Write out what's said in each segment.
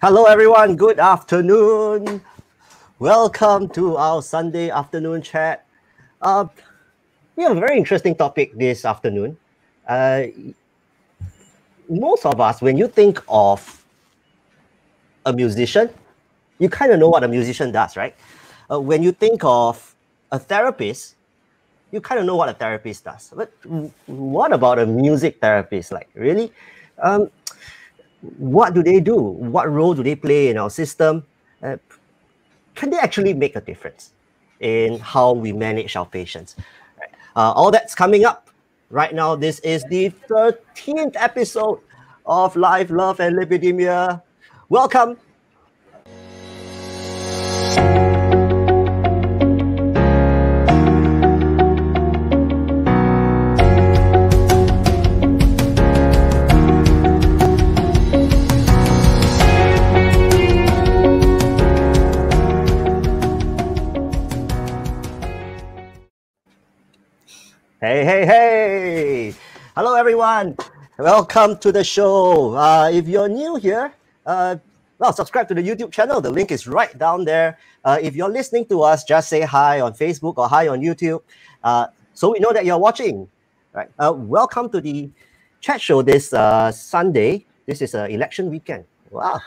Hello everyone, good afternoon. Welcome to our Sunday afternoon chat. We have a very interesting topic this afternoon. Most of us, when you think of a musician, you kind of know what a musician does, right? When you think of a therapist, you kind of know what a therapist does. But what about a music therapist? Like, really? What do they do? What role do they play in our system? Can they actually make a difference in how we manage our patients? All that's coming up right now. This is the 13th episode of Life, Love, and Lipidemia. Welcome. Hey. Hello, everyone. Welcome to the show. If you're new here, subscribe to the YouTube channel. The link is right down there. If you're listening to us, just say hi on Facebook or hi on YouTube, so we know that you're watching. Right. Welcome to the chat show this Sunday. This is an election weekend. Wow.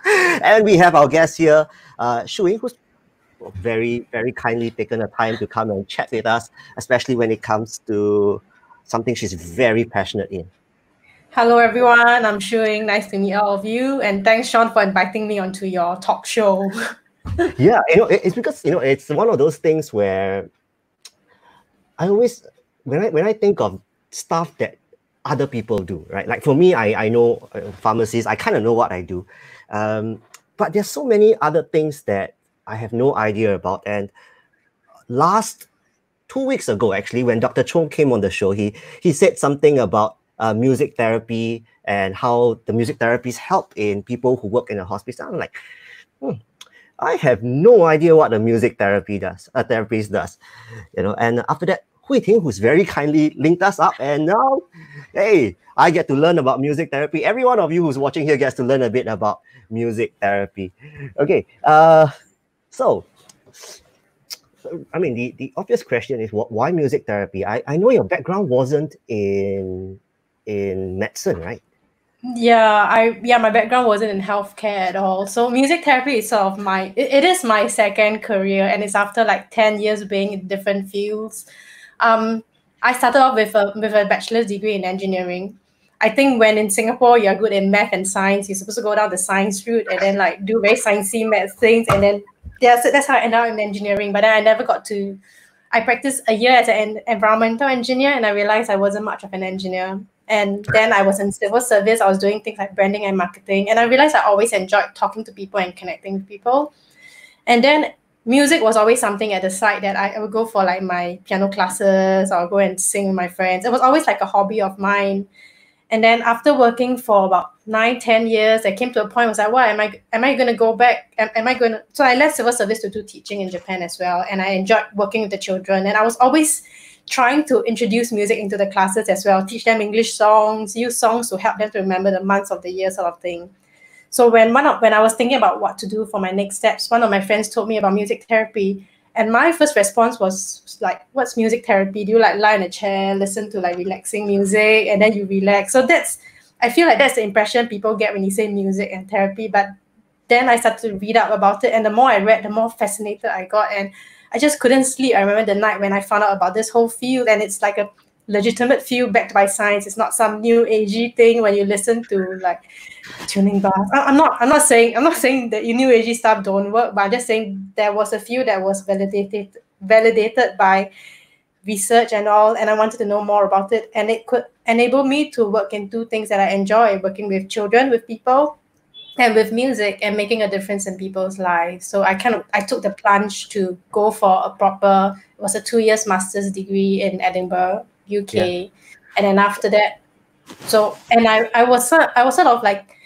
And we have our guest here, Shuying, who's very kindly taken the time to come and chat with us, especially when it comes to something she's very passionate in. Hello everyone, I'm Shuying. Nice to meet all of you, and thanks Sean for inviting me onto your talk show. Yeah, it's because it's one of those things where I always, when I think of stuff that other people do, right? Like for me, I know pharmacists, I kind of know what I do, but there's so many other things that I have no idea about. And last 2 weeks ago, actually, when Dr. Chong came on the show, he said something about music therapy and how the music therapies help in people who work in a hospital. I'm like, I have no idea what a music therapist does, And after that, Hui Ting, who's very kindly linked us up, and now, hey, I get to learn about music therapy. Every one of you who's watching here gets to learn a bit about music therapy. Okay, so, I mean, the obvious question is, why music therapy? I know your background wasn't in medicine, right? Yeah, my background wasn't in healthcare at all. So music therapy is sort of it is my second career, and it's after like 10 years being in different fields. I started off with a bachelor's degree in engineering. I think when in Singapore you're good in math and science, you're supposed to go down the science route and then like do very sciencey math things, and then that's how I ended up in engineering. But then I never got to. I practiced a year as an environmental engineer, and I realized I wasn't much of an engineer. And then I was in civil service. I was doing things like branding and marketing, and I realized I always enjoyed talking to people and connecting with people. And then music was always something at the side that I would go for, like my piano classes, or go and sing with my friends. It was always like a hobby of mine. And then after working for about 9-10 years, I came to a point where I was like, what am I going to go back? So I left civil service to do teaching in Japan as well. And I enjoyed working with the children. And I was always trying to introduce music into the classes as well, teach them English songs, use songs to help them to remember the months of the year, sort of thing. So when I was thinking about what to do for my next steps, one of my friends told me about music therapy. And my first response was like, what's music therapy? Do you like lie in a chair, listen to like relaxing music, and then you relax? So I feel like that's the impression people get when you say music and therapy. But then I started to read up about it, and the more I read, the more fascinated I got, and I just couldn't sleep. I remember the night when I found out about this whole field, and it's like a legitimate field backed by science. It's not some new agey thing when you listen to like tuning bars. I'm not saying that new agey stuff don't work, but I'm just saying there was a few that was validated by research and all, and I wanted to know more about it, and it could enable me to work in two things that I enjoy: working with children, with people, and with music, and making a difference in people's lives. So I took the plunge to go for it was a 2 years master's degree in Edinburgh, UK. Yeah. And then after that, I was sort of like,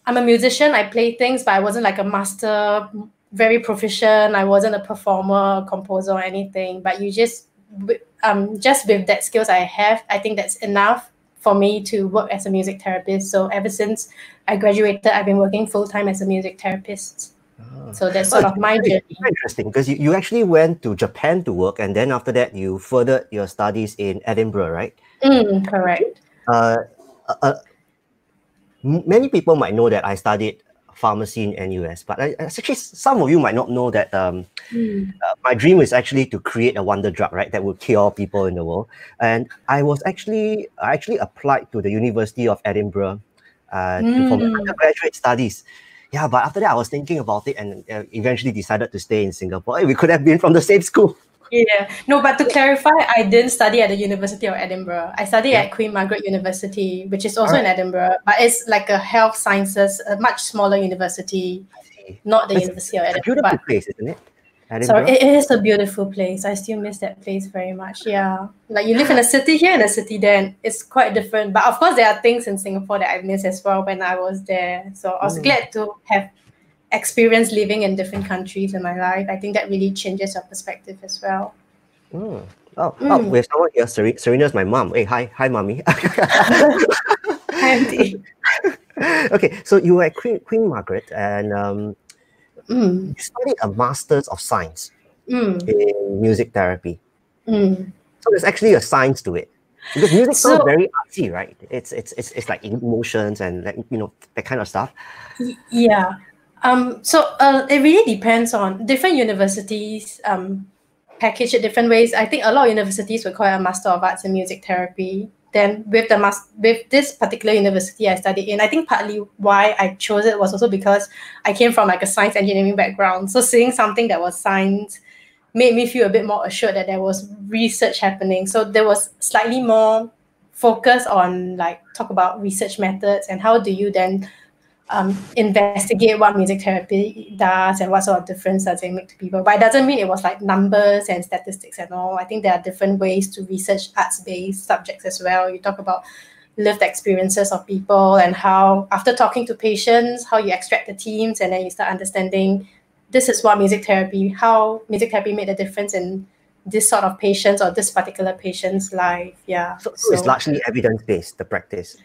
I'm a musician, I play things, but I wasn't like a master, very proficient. I wasn't a performer, composer, or anything. But you just with that skills I have, I think that's enough for me to work as a music therapist. So ever since I graduated, I've been working full-time as a music therapist. So that's sort of my journey. Very interesting, because you actually went to Japan to work, and then after that you furthered your studies in Edinburgh, right? Correct. Many people might know that I studied pharmacy in NUS, but actually some of you might not know that my dream is actually to create a wonder drug, right, that would cure people in the world. And I actually applied to the University of Edinburgh for my undergraduate studies. Yeah, but after that I was thinking about it and eventually decided to stay in Singapore. Hey, we could have been from the same school. Yeah, no, but to clarify, I didn't study at the University of Edinburgh. I studied at Queen Margaret University, which is also in Edinburgh, but it's like a health sciences, a much smaller university, not the University of Edinburgh. It's a beautiful place, isn't it? So it is a beautiful place. I still miss that place very much. Yeah, like you live in a city here and a city there, and it's quite different. But of course, there are things in Singapore that I miss as well when I was there. So I was glad to have experience living in different countries in my life. I think that really changes your perspective as well. We have someone here. Serena's my mom. Hey, hi, mommy. Hi, auntie. Okay, so you were at Queen Margaret, and you studied a Master's of Science in music therapy. So there's actually a science to it, because music sounds very artsy, right? It's like emotions and, like, that kind of stuff. Yeah. It really depends on different universities. Package it different ways. I think a lot of universities require a Master of Arts in Music Therapy. Then with this particular university I studied in, I think partly why I chose it was also because I came from like a science engineering background. So seeing something that was science made me feel a bit more assured that there was research happening. So there was slightly more focus on talk about research methods and how do you then investigate what music therapy does and what sort of difference does it make to people. But it doesn't mean it was like numbers and statistics and all. I think there are different ways to research arts-based subjects as well. You talk about lived experiences of people and how, after talking to patients, how you extract the themes, and then you start understanding this is what how music therapy made a difference in this sort of patients or this particular patient's life. Yeah. So it's largely evidence-based, the practice.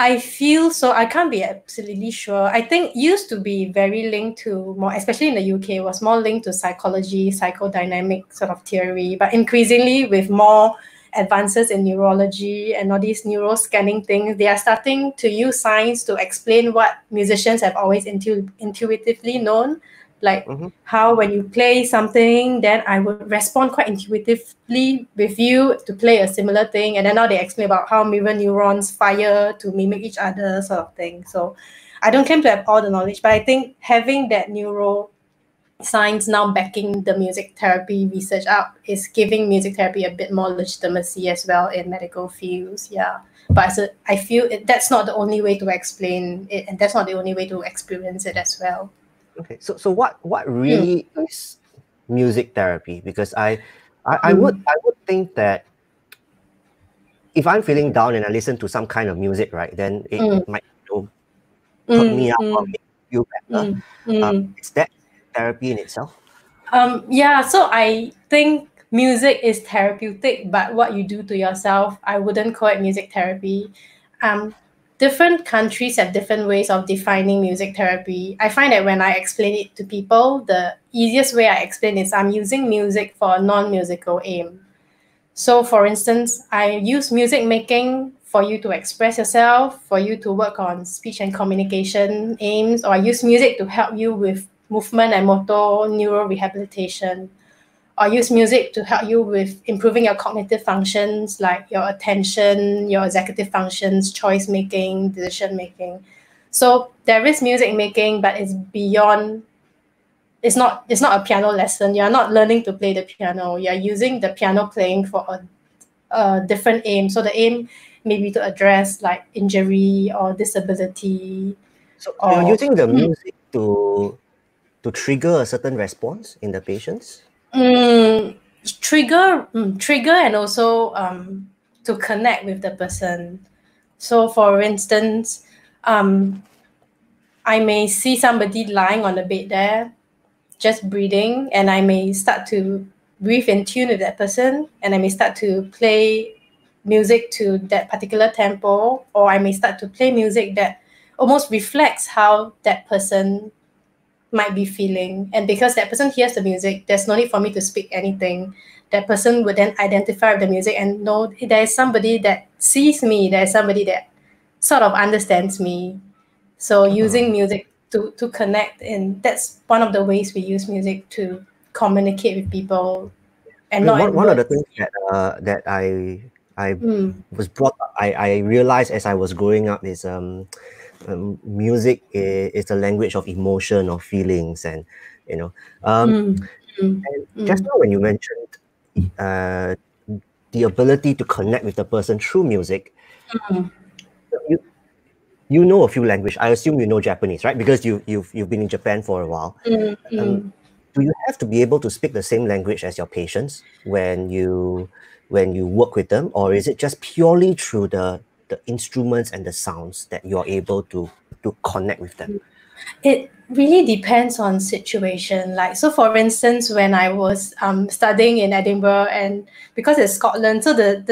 I feel so. I can't be absolutely sure. I think used to be very linked to more, especially in the UK, was more linked to psychology, psychodynamic sort of theory. But increasingly, with more advances in neurology and all these neuroscanning things, they are starting to use science to explain what musicians have always intuitively known. Like how when you play something, then I would respond quite intuitively with you to play a similar thing. And then now they explain about how mirror neurons fire to mimic each other, sort of thing. So I don't claim to have all the knowledge, but I think having that neuroscience now backing the music therapy research up is giving music therapy a bit more legitimacy as well in medical fields. Yeah. But I feel that's not the only way to explain it, and that's not the only way to experience it as well. Okay, so what really is music therapy? Because I would think that if I'm feeling down and I listen to some kind of music, right, then it might perk me up or make me feel better. Is that therapy in itself? Yeah, so I think music is therapeutic, but what you do to yourself, I wouldn't call it music therapy. Different countries have different ways of defining music therapy. I find that when I explain it to people, the easiest way I explain is I'm using music for a non-musical aim. So for instance, I use music making for you to express yourself, for you to work on speech and communication aims, or I use music to help you with movement and motor neural rehabilitation. Or use music to help you with improving your cognitive functions like your attention, your executive functions, choice making, decision making. So there is music making, but it's beyond. It's not a piano lesson. You're not learning to play the piano. You're using the piano playing for a different aim. So the aim may be to address like injury or disability. So you're using the music to trigger a certain response in the patients? Trigger and also to connect with the person. So for instance, I may see somebody lying on the bed there, just breathing, and I may start to breathe in tune with that person, and I may start to play music to that particular tempo, or I may start to play music that almost reflects how that person might be feeling. And because that person hears the music, there's no need for me to speak anything. That person would then identify with the music and know there is somebody that sees me, there's somebody that sort of understands me. So using music to connect, and that's one of the ways we use music to communicate with people. And one of the things that I was brought up, I realized as I was growing up is music is the language of emotion or feelings, and you know, and just now when you mentioned the ability to connect with the person through music, you know a few languages. I assume you know Japanese, right? Because you've been in Japan for a while. Do you have to be able to speak the same language as your patients when you work with them, or is it just purely through the instruments and the sounds that you're able to connect with them? It really depends on situation. Like, so for instance, when I was studying in Edinburgh, and because it's Scotland, so the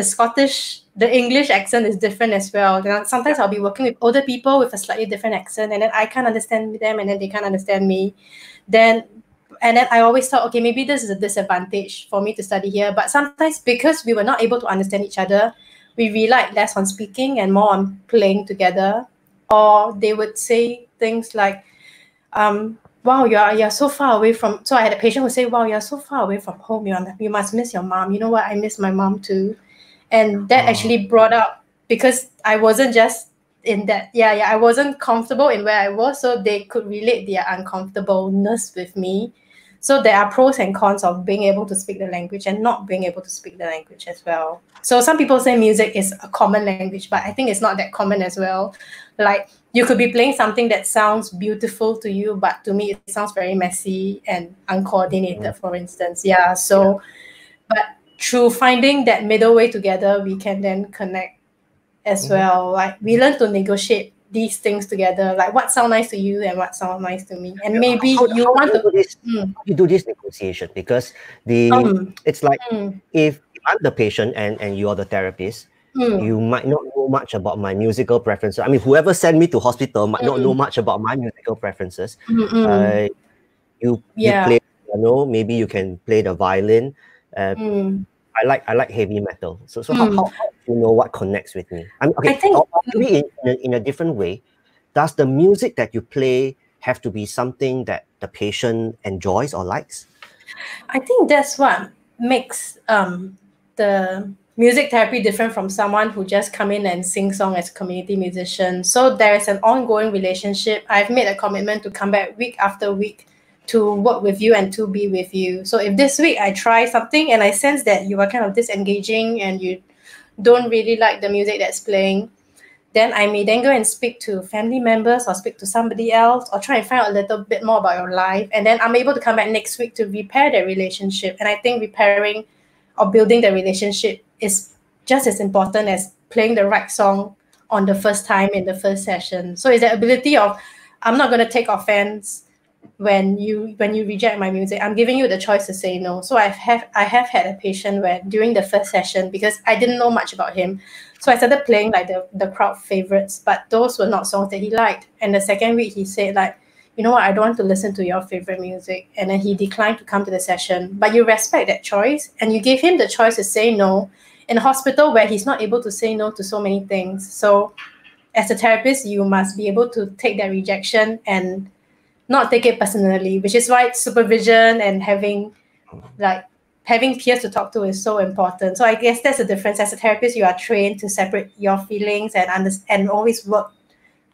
English accent is different as well. You know, sometimes I'll be working with older people with a slightly different accent, and then I can't understand them, and then they can't understand me. And then I always thought, okay, maybe this is a disadvantage for me to study here. But sometimes because we were not able to understand each other, we relied less on speaking and more on playing together. Or they would say things like, wow, you're so far away from. So I had a patient who say, wow, you're so far away from home. You must miss your mom. You know what? I miss my mom too. And that actually brought up, because I wasn't just in that, I wasn't comfortable in where I was, so they could relate their uncomfortableness with me. So there are pros and cons of being able to speak the language and not being able to speak the language as well. So some people say music is a common language, but I think it's not that common as well. Like, you could be playing something that sounds beautiful to you, but to me it sounds very messy and uncoordinated, for instance. But through finding that middle way together, we can then connect as well. Like, we learn to negotiate these things together, like what sounds nice to you and what sounds nice to me, and maybe How you do this negotiation, because it's like if I'm the patient and you're the therapist, you might not know much about my musical preferences. I mean, whoever sent me to hospital might not know much about my musical preferences. You play piano, maybe you can play the violin. I like heavy metal. So how do you know what connects with me? I mean, okay, I think maybe in a different way, does the music that you play have to be something that the patient enjoys or likes? I think that's what makes the music therapy different from someone who just come in and sing song as a community musician. So there is an ongoing relationship. I've made a commitment to come back week after week to work with you and to be with you. So if this week I try something and I sense that you are kind of disengaging and you don't really like the music that's playing, then I may then go and speak to family members or speak to somebody else or try and find out a little bit more about your life. And then I'm able to come back next week to repair the relationship. And I think repairing or building the relationship is just as important as playing the right song on the first time in the first session. So it's the ability of, I'm not going to take offense when you reject my music. I'm giving you the choice to say no. So I have had a patient where during the first session, because I didn't know much about him, so I started playing like the crowd favorites, but those were not songs that he liked. And the second week he said, like, you know what, I don't want to listen to your favorite music. And then he declined to come to the session. But you respect that choice and you gave him the choice to say no in a hospital where he's not able to say no to so many things. So as a therapist, you must be able to take that rejection and not take it personally, which is why supervision and having peers to talk to is so important. So I guess that's the difference. As a therapist, you are trained to separate your feelings and always work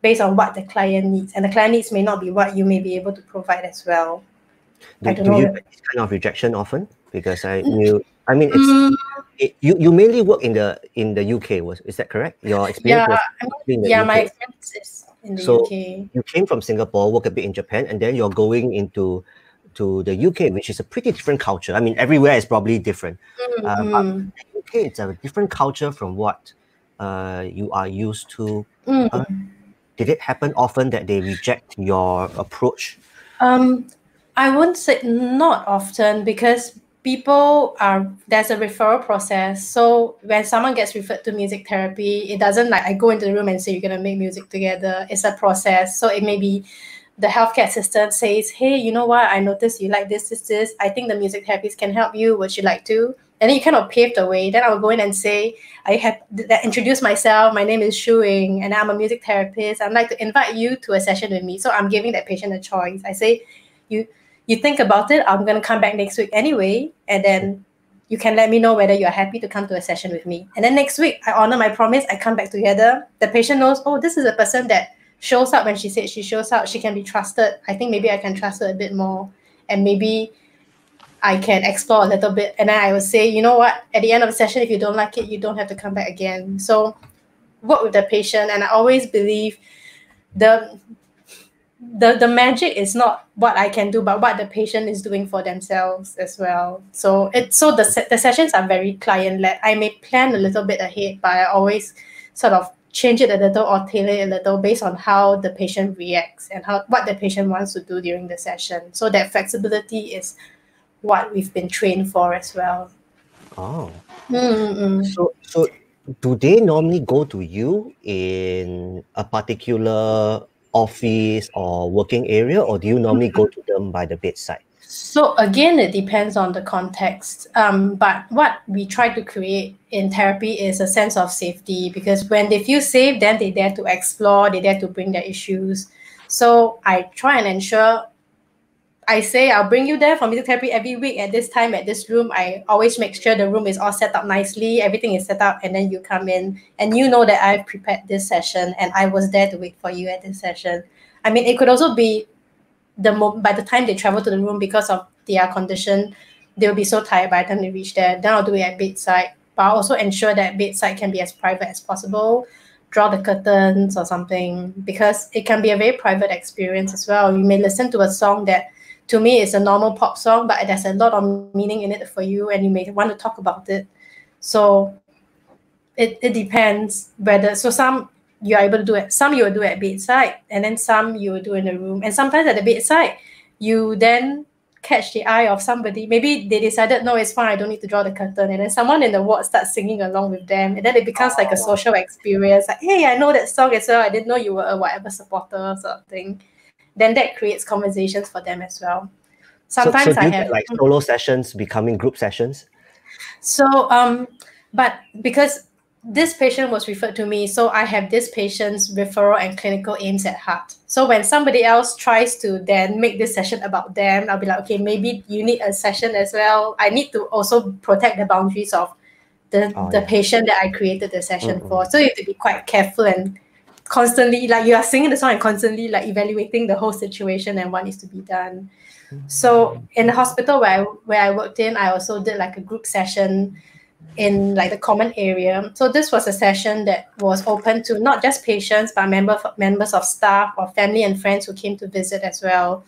based on what the client needs. And the client needs may not be what you may be able to provide as well. Do you get this kind of rejection often? Because you mainly work in the UK, is that correct? Your experience was in the UK. My experience is in the UK. You came from Singapore, work a bit in Japan, and then you're going into the UK, which is a pretty different culture. I mean, everywhere is probably different. But the UK, it's a different culture from what you are used to. Did it happen often that they reject your approach? I wouldn't say not often, because people are, there's a referral process. So when someone gets referred to music therapy, it doesn't like I go into the room and say you're gonna make music together. It's a process. So it may be the healthcare assistant says, hey, you know what? I noticed you like this. I think the music therapist can help you. Would you like to? And then you kind of pave the way. Then I will go in and say, I have introduce myself. My name is Shuying, and I'm a music therapist. I'd like to invite you to a session with me. So I'm giving that patient a choice. I say, you think about it. I'm going to come back next week anyway. And then you can let me know whether you're happy to come to a session with me. And then next week, I honor my promise. I come back together. The patient knows, oh, this is a person that shows up when she said she shows up. She can be trusted. I think maybe I can trust her a bit more. And maybe I can explore a little bit. And then I will say, you know what? At the end of the session, if you don't like it, you don't have to come back again. So work with the patient. And I always believe the magic is not what I can do, but what the patient is doing for themselves as well. So the sessions are very client-led. I may plan a little bit ahead, but I always sort of change it a little or tailor it a little based on how the patient reacts and what the patient wants to do during the session. So that flexibility is what we've been trained for as well. Oh. So do they normally go to you in a particular office or working area, or do you normally go to them by the bedside? So again, it depends on the context. But what we try to create in therapy is a sense of safety, because when they feel safe, then they dare to explore, they dare to bring their issues. So I try and ensure, I say I'll bring you there for music therapy every week at this time at this room. I always make sure the room is all set up nicely, everything is set up, and then you come in and you know that I've prepared this session and I was there to wait for you at this session. I mean, it could also be by the time they travel to the room, because of their condition, they'll be so tired by the time they reach there. Then I'll do it at bedside, but I'll also ensure that bedside can be as private as possible. Draw the curtains or something, because it can be a very private experience as well. You may listen to a song that to me is a normal pop song, but there's a lot of meaning in it for you, and you may want to talk about it. So it depends whether, so some you're able to do it, some you will do at bedside, and then some you will do in the room. And sometimes at the bedside, you then catch the eye of somebody. Maybe they decided, no, it's fine, I don't need to draw the curtain. And then someone in the ward starts singing along with them. And then it becomes like a social experience. Like, hey, I know that song as well. I didn't know you were a whatever supporter sort of thing. Then that creates conversations for them as well. Sometimes so I you have get like solo sessions becoming group sessions. So, but because this patient was referred to me, so I have this patient's referral and clinical aims at heart. So when somebody else tries to then make this session about them, I'll be like, okay, maybe you need a session as well. I need to also protect the boundaries of the patient that I created the session for. So you have to be quite careful and constantly, like you are singing the song and constantly like evaluating the whole situation and what needs to be done. So in the hospital where I worked in, I also did like a group session in like the common area. So this was a session that was open to not just patients, but members of staff or family and friends who came to visit as well.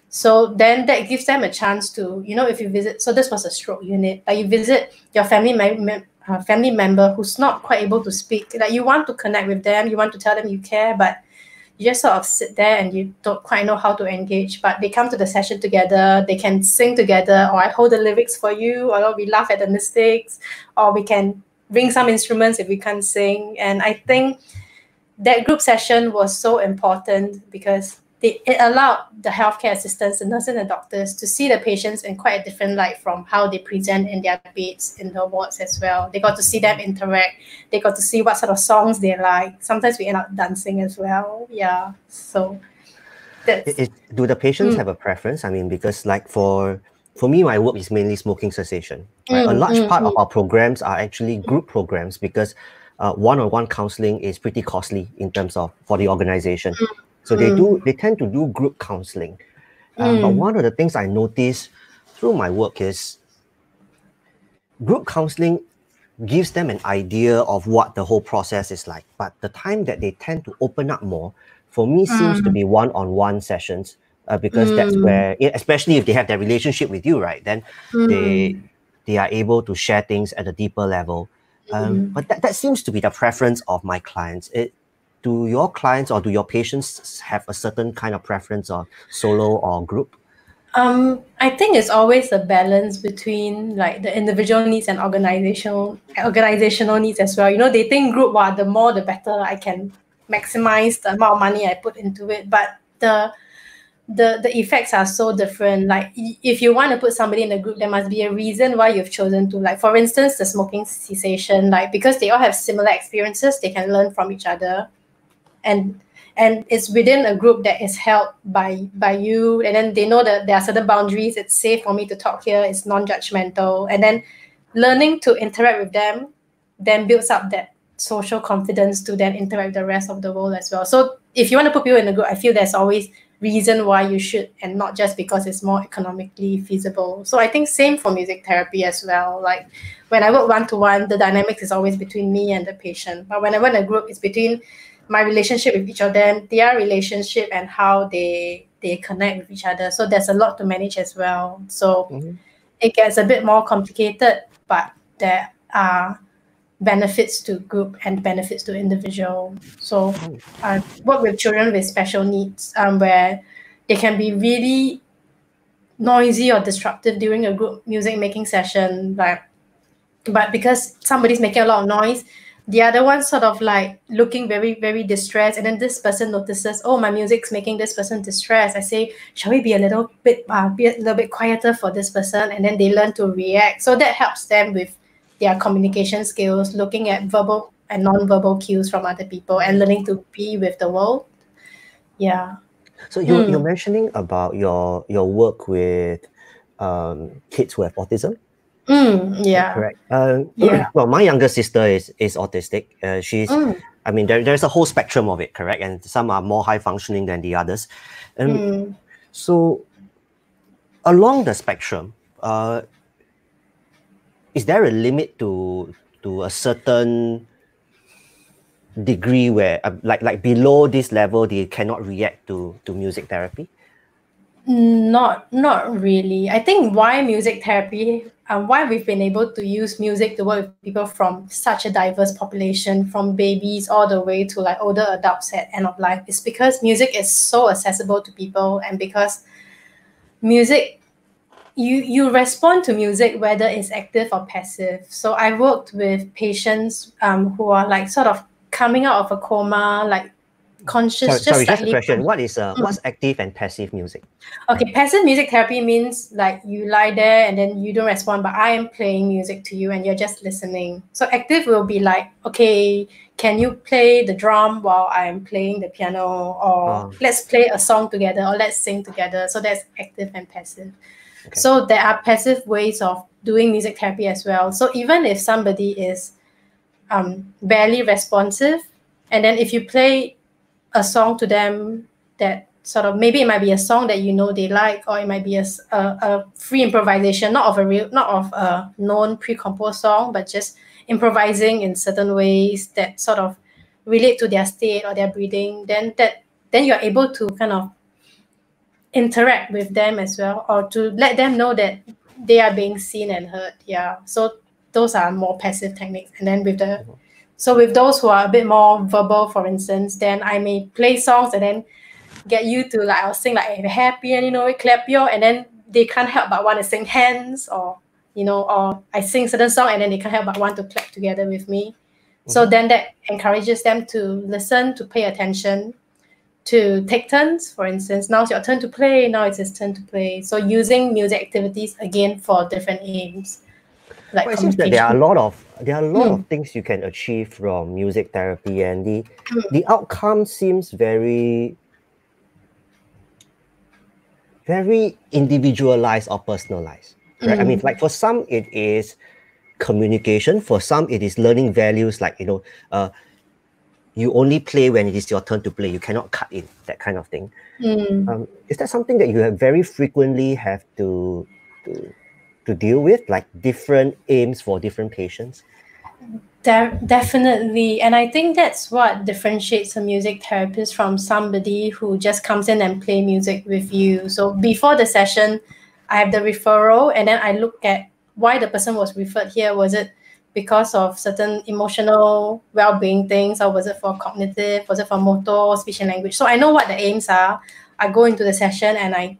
So then that gives them a chance to, you know, if you visit, so this was a stroke unit, like you visit your family member who's not quite able to speak, like you want to connect with them, you want to tell them you care, but you just sort of sit there and you don't quite know how to engage. But they come to the session together, they can sing together, or I hold the lyrics for you, or we laugh at the mistakes, or we can bring some instruments if we can't sing. And I think that group session was so important because it allowed the healthcare assistants, the nurses and the doctors to see the patients in quite a different light from how they present in their beds in the wards as well. They got to see them interact. They got to see what sort of songs they like. Sometimes we end up dancing as well. Yeah. So do the patients have a preference? I mean, because like for me, my work is mainly smoking cessation. Right? A large part of our programs are actually group programs because one-on-one counseling is pretty costly in terms of for the organization. So they tend to do group counseling. But one of the things I notice through my work is group counseling gives them an idea of what the whole process is like. But the time that they tend to open up more, for me, seems to be one-on-one sessions because that's where, especially if they have their relationship with you, right? Then they are able to share things at a deeper level. But that seems to be the preference of my clients. Do your clients or do your patients have a certain kind of preference of solo or group? I think it's always a balance between like the individual needs and organizational needs as well. You know, they think group, the more the better, I can maximize the amount of money I put into it. But the effects are so different. Like if you want to put somebody in a group, there must be a reason why you've chosen to. Like for instance, the smoking cessation, like because they all have similar experiences, they can learn from each other, and it's within a group that is held by you, and then they know that there are certain boundaries. It's safe for me to talk here. It's non-judgmental, and then learning to interact with them then builds up that social confidence to then interact with the rest of the world as well. So if you want to put people in a group, I feel there's always reason why you should, and not just because it's more economically feasible. So I think same for music therapy as well. Like when I work one-to-one, the dynamics is always between me and the patient. But when I work in a group, it's between my relationship with each of them, their relationship, and how they connect with each other. So there's a lot to manage as well. So it gets a bit more complicated, but there are benefits to group and benefits to individual. So I work with children with special needs, where they can be really noisy or disruptive during a group music making session, but because somebody's making a lot of noise, the other one sort of like looking very, very distressed, and then this person notices, oh, my music's making this person distressed. I say, shall we be a little bit quieter for this person? And then they learn to react. So that helps them with their communication skills, looking at verbal and non-verbal cues from other people, and learning to be with the world. Yeah. So you're mentioning about your work with kids who have autism. Yeah. Correct. Well, my younger sister is autistic. She's, I mean, there's a whole spectrum of it, correct? And some are more high functioning than the others. And so along the spectrum, is there a limit to a certain degree where like below this level they cannot react to music therapy? Not really. I think why music therapy, why we've been able to use music to work with people from such a diverse population, from babies all the way to like older adults at end of life, is because music is so accessible to people, and because music, you respond to music whether it's active or passive. So I worked with patients who are like sort of coming out of a coma, like conscious. Sorry, just a question. What is what's active and passive music? Okay, passive music therapy means like you lie there and then you don't respond, but I am playing music to you and you're just listening. So active will be like, okay, can you play the drum while I'm playing the piano, or let's play a song together, or let's sing together. So that's active and passive. Okay. So there are passive ways of doing music therapy as well. So even if somebody is barely responsive, and then if you play a song to them that sort of, maybe it might be a song that you know they like, or it might be a free improvisation, not of a known pre-composed song, but just improvising in certain ways that sort of relate to their state or their breathing, then you're able to kind of interact with them as well, or to let them know that they are being seen and heard. Yeah. So those are more passive techniques. And then with those who are a bit more verbal, for instance, then I may play songs and then get you to like, I'll sing like happy and clap your, and then they can't help but want to sing hands, or or I sing certain song and then they can't help but want to clap together with me. So then that encourages them to listen, to pay attention, to take turns. For instance, now it's your turn to play, now it's his turn to play. So using music activities again for different aims. Like it seems that there are a lot of things you can achieve from music therapy, and the outcome seems very, very individualized or personalized. Right? I mean, like for some it is communication, for some it is learning values, like you only play when it is your turn to play, you cannot cut in, that kind of thing. Is that something that you have very frequently have to deal with, like different aims for different patients? Definitely. And I think that's what differentiates a music therapist from somebody who just comes in and play music with you. So before the session, I have the referral, and then I look at why the person was referred here. Was it because of certain emotional well-being things, or was it for cognitive, was it for motor, speech and language? So I know what the aims are. I go into the session and I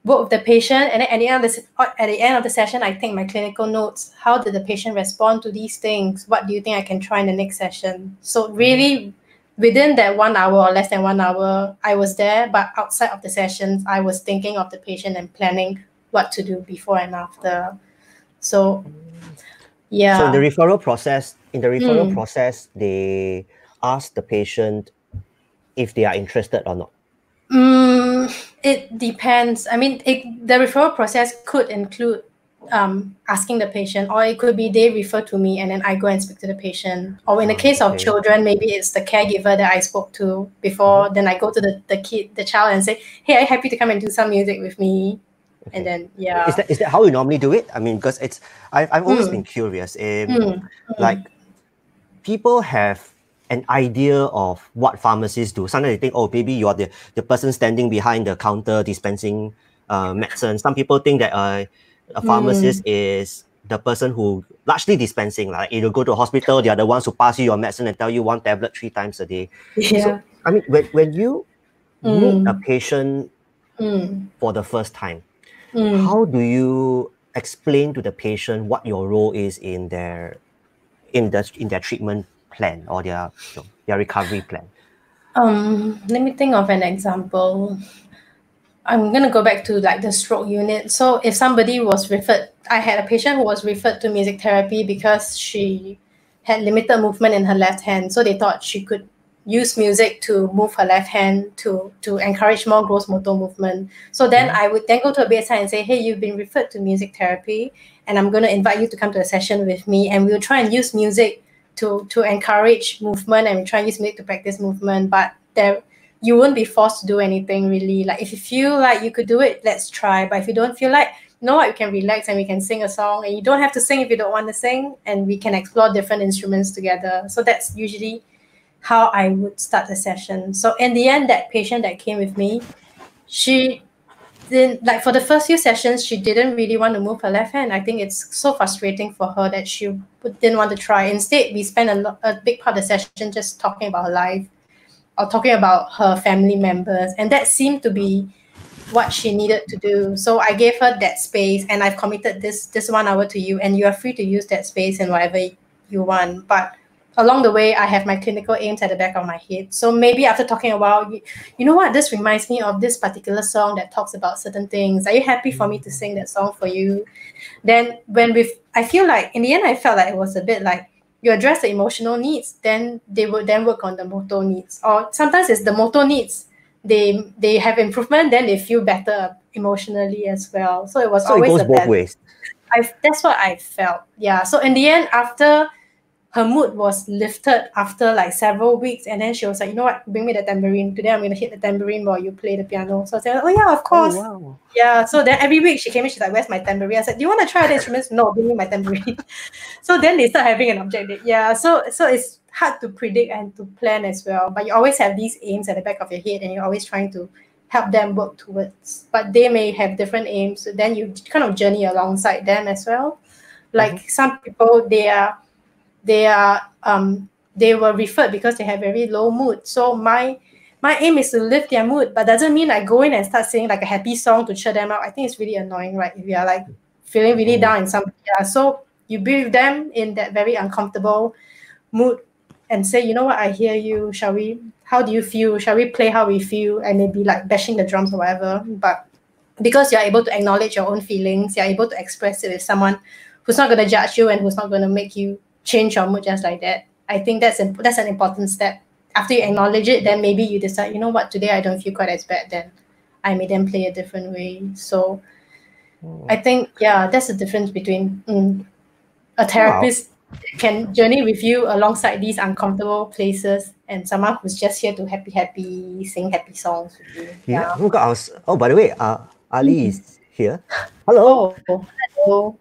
work with the patient, and then at the end of the session, I take my clinical notes. How did the patient respond to these things? What do you think I can try in the next session? So really, within that 1 hour or less than 1 hour, I was there, but outside of the sessions, I was thinking of the patient and planning what to do before and after. So, yeah. So in the referral process, they ask the patient if they are interested or not. It depends. I mean, the referral process could include asking the patient, or it could be they refer to me and then I go and speak to the patient. Or in the case of children, maybe it's the caregiver that I spoke to before. Then I go to the child and say, hey, are you happy to come and do some music with me? Okay. And then, yeah. Is that how you normally do it? I mean, because I've always been curious. Like, people have an idea of what pharmacists do. Sometimes they think, oh, maybe you're the person standing behind the counter dispensing medicine. Some people think that a pharmacist is the person who largely dispensing. Like, you go to a hospital, they are the ones who pass you your medicine and tell you 1 tablet 3 times a day. Yeah. So, I mean, when you meet a patient for the first time, how do you explain to the patient what your role is in their treatment plan or their recovery plan? Let me think of an example. I'm going to go back to like the stroke unit. So if somebody was referred, I had a patient who was referred to music therapy because she had limited movement in her left hand. So they thought she could use music to move her left hand to encourage more gross motor movement. So then I would then go to a bedside and say, hey, you've been referred to music therapy, and I'm going to invite you to come to a session with me, and we'll try and use music to encourage movement, and we try and use music to practice movement. But you won't be forced to do anything really. Like, if you feel like you could do it, let's try. But if you don't feel like, you know what, you can relax and we can sing a song, and you don't have to sing if you don't want to sing, and we can explore different instruments together. So that's usually how I would start the session. So in the end, that patient that came with me, she didn't, like, for the first few sessions, she didn't really want to move her left hand. I think it's so frustrating for her that she didn't want to try. Instead, we spent a big part of the session just talking about her life or talking about her family members. And that seemed to be what she needed to do. So I gave her that space, and I've committed this 1 hour to you, and you are free to use that space in whatever you want. But along the way, I have my clinical aims at the back of my head. So maybe after talking about, you know what, this reminds me of this particular song that talks about certain things. Are you happy for me to sing that song for you? Then I feel like, in the end, I felt like it was a bit like, you address the emotional needs, then they would then work on the motor needs. Or sometimes it's the motor needs. They have improvement, then they feel better emotionally as well. So it was always it goes both ways. That's what I felt. Yeah. So in the end, after her mood was lifted after like several weeks, and then she was like, you know what, bring me the tambourine. Today I'm going to hit the tambourine while you play the piano. So I said, oh yeah, of course. Oh, wow. Yeah. So then every week she came in, she's like, where's my tambourine? I said, do you want to try the instruments? No, bring me my tambourine. So then they start having an objective. Yeah. So it's hard to predict and to plan as well. But you always have these aims at the back of your head, and you're always trying to help them work towards. But they may have different aims. So then you kind of journey alongside them as well. Like some people, they were referred because they have very low mood. So my aim is to lift their mood, but doesn't mean I go in and start singing like a happy song to cheer them up. I think it's really annoying, right? If you are like feeling really down in something. Yeah. So you be with them in that very uncomfortable mood and say, you know what, I hear you. How do you feel? Shall we play how we feel? And maybe like bashing the drums or whatever. But because you're able to acknowledge your own feelings, you're able to express it with someone who's not going to judge you and who's not going to make you change your mood just like that. I think that's an important step. After you acknowledge it, then maybe you decide, you know what, today I don't feel quite as bad, then I may then play a different way. So I think, yeah, that's the difference between a therapist can journey with you alongside these uncomfortable places and someone who's just here to happy, sing happy songs with you. Yeah. Oh, by the way, Ali is here. Hello. Oh, hello.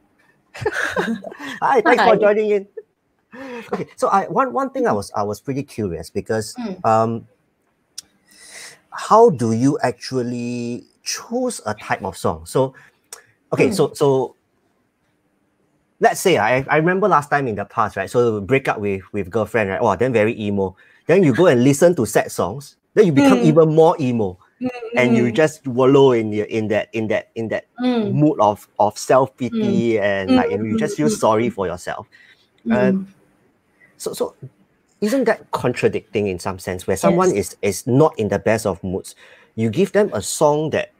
Hi, thanks for joining in. Okay, so one thing I was pretty curious because how do you actually choose a type of song? So okay, so let's say I remember last time in the past, right? So break up with girlfriend, right? Oh, then very emo. Then you go and listen to sad songs. Then you become even more emo. and you just wallow in that mood of self-pity, and like, you just feel sorry for yourself. So isn't that contradicting in some sense, where someone is not in the best of moods? You give them a song that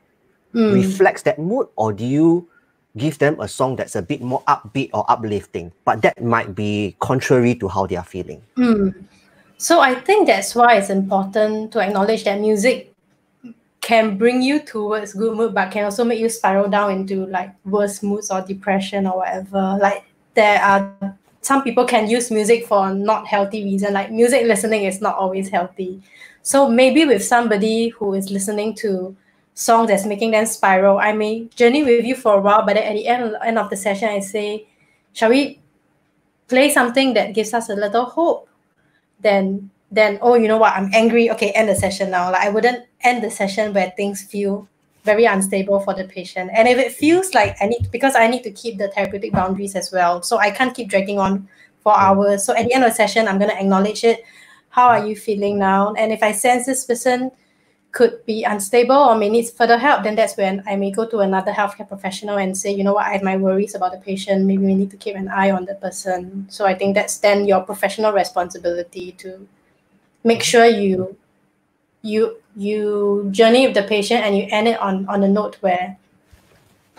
reflects that mood, or do you give them a song that's a bit more upbeat or uplifting, but that might be contrary to how they are feeling? So I think that's why it's important to acknowledge that music can bring you towards good mood, but can also make you spiral down into like worse moods or depression or whatever. Like, there are some people can use music for not healthy reason. Like, music listening is not always healthy. So maybe with somebody who is listening to songs that's making them spiral, I may journey with you for a while, but then at the end of the session, I say, shall we play something that gives us a little hope? Then, oh, you know what, I'm angry. Okay, end the session now. Like, I wouldn't end the session where things feel very unstable for the patient. And if it feels like because I need to keep the therapeutic boundaries as well. So I can't keep dragging on for hours. So at the end of the session, I'm going to acknowledge it. How are you feeling now? And if I sense this person could be unstable or may need further help, then that's when I may go to another healthcare professional and say, you know what, I have my worries about the patient. Maybe we need to keep an eye on the person. So I think that's then your professional responsibility to make sure you journey with the patient and you end it on a note where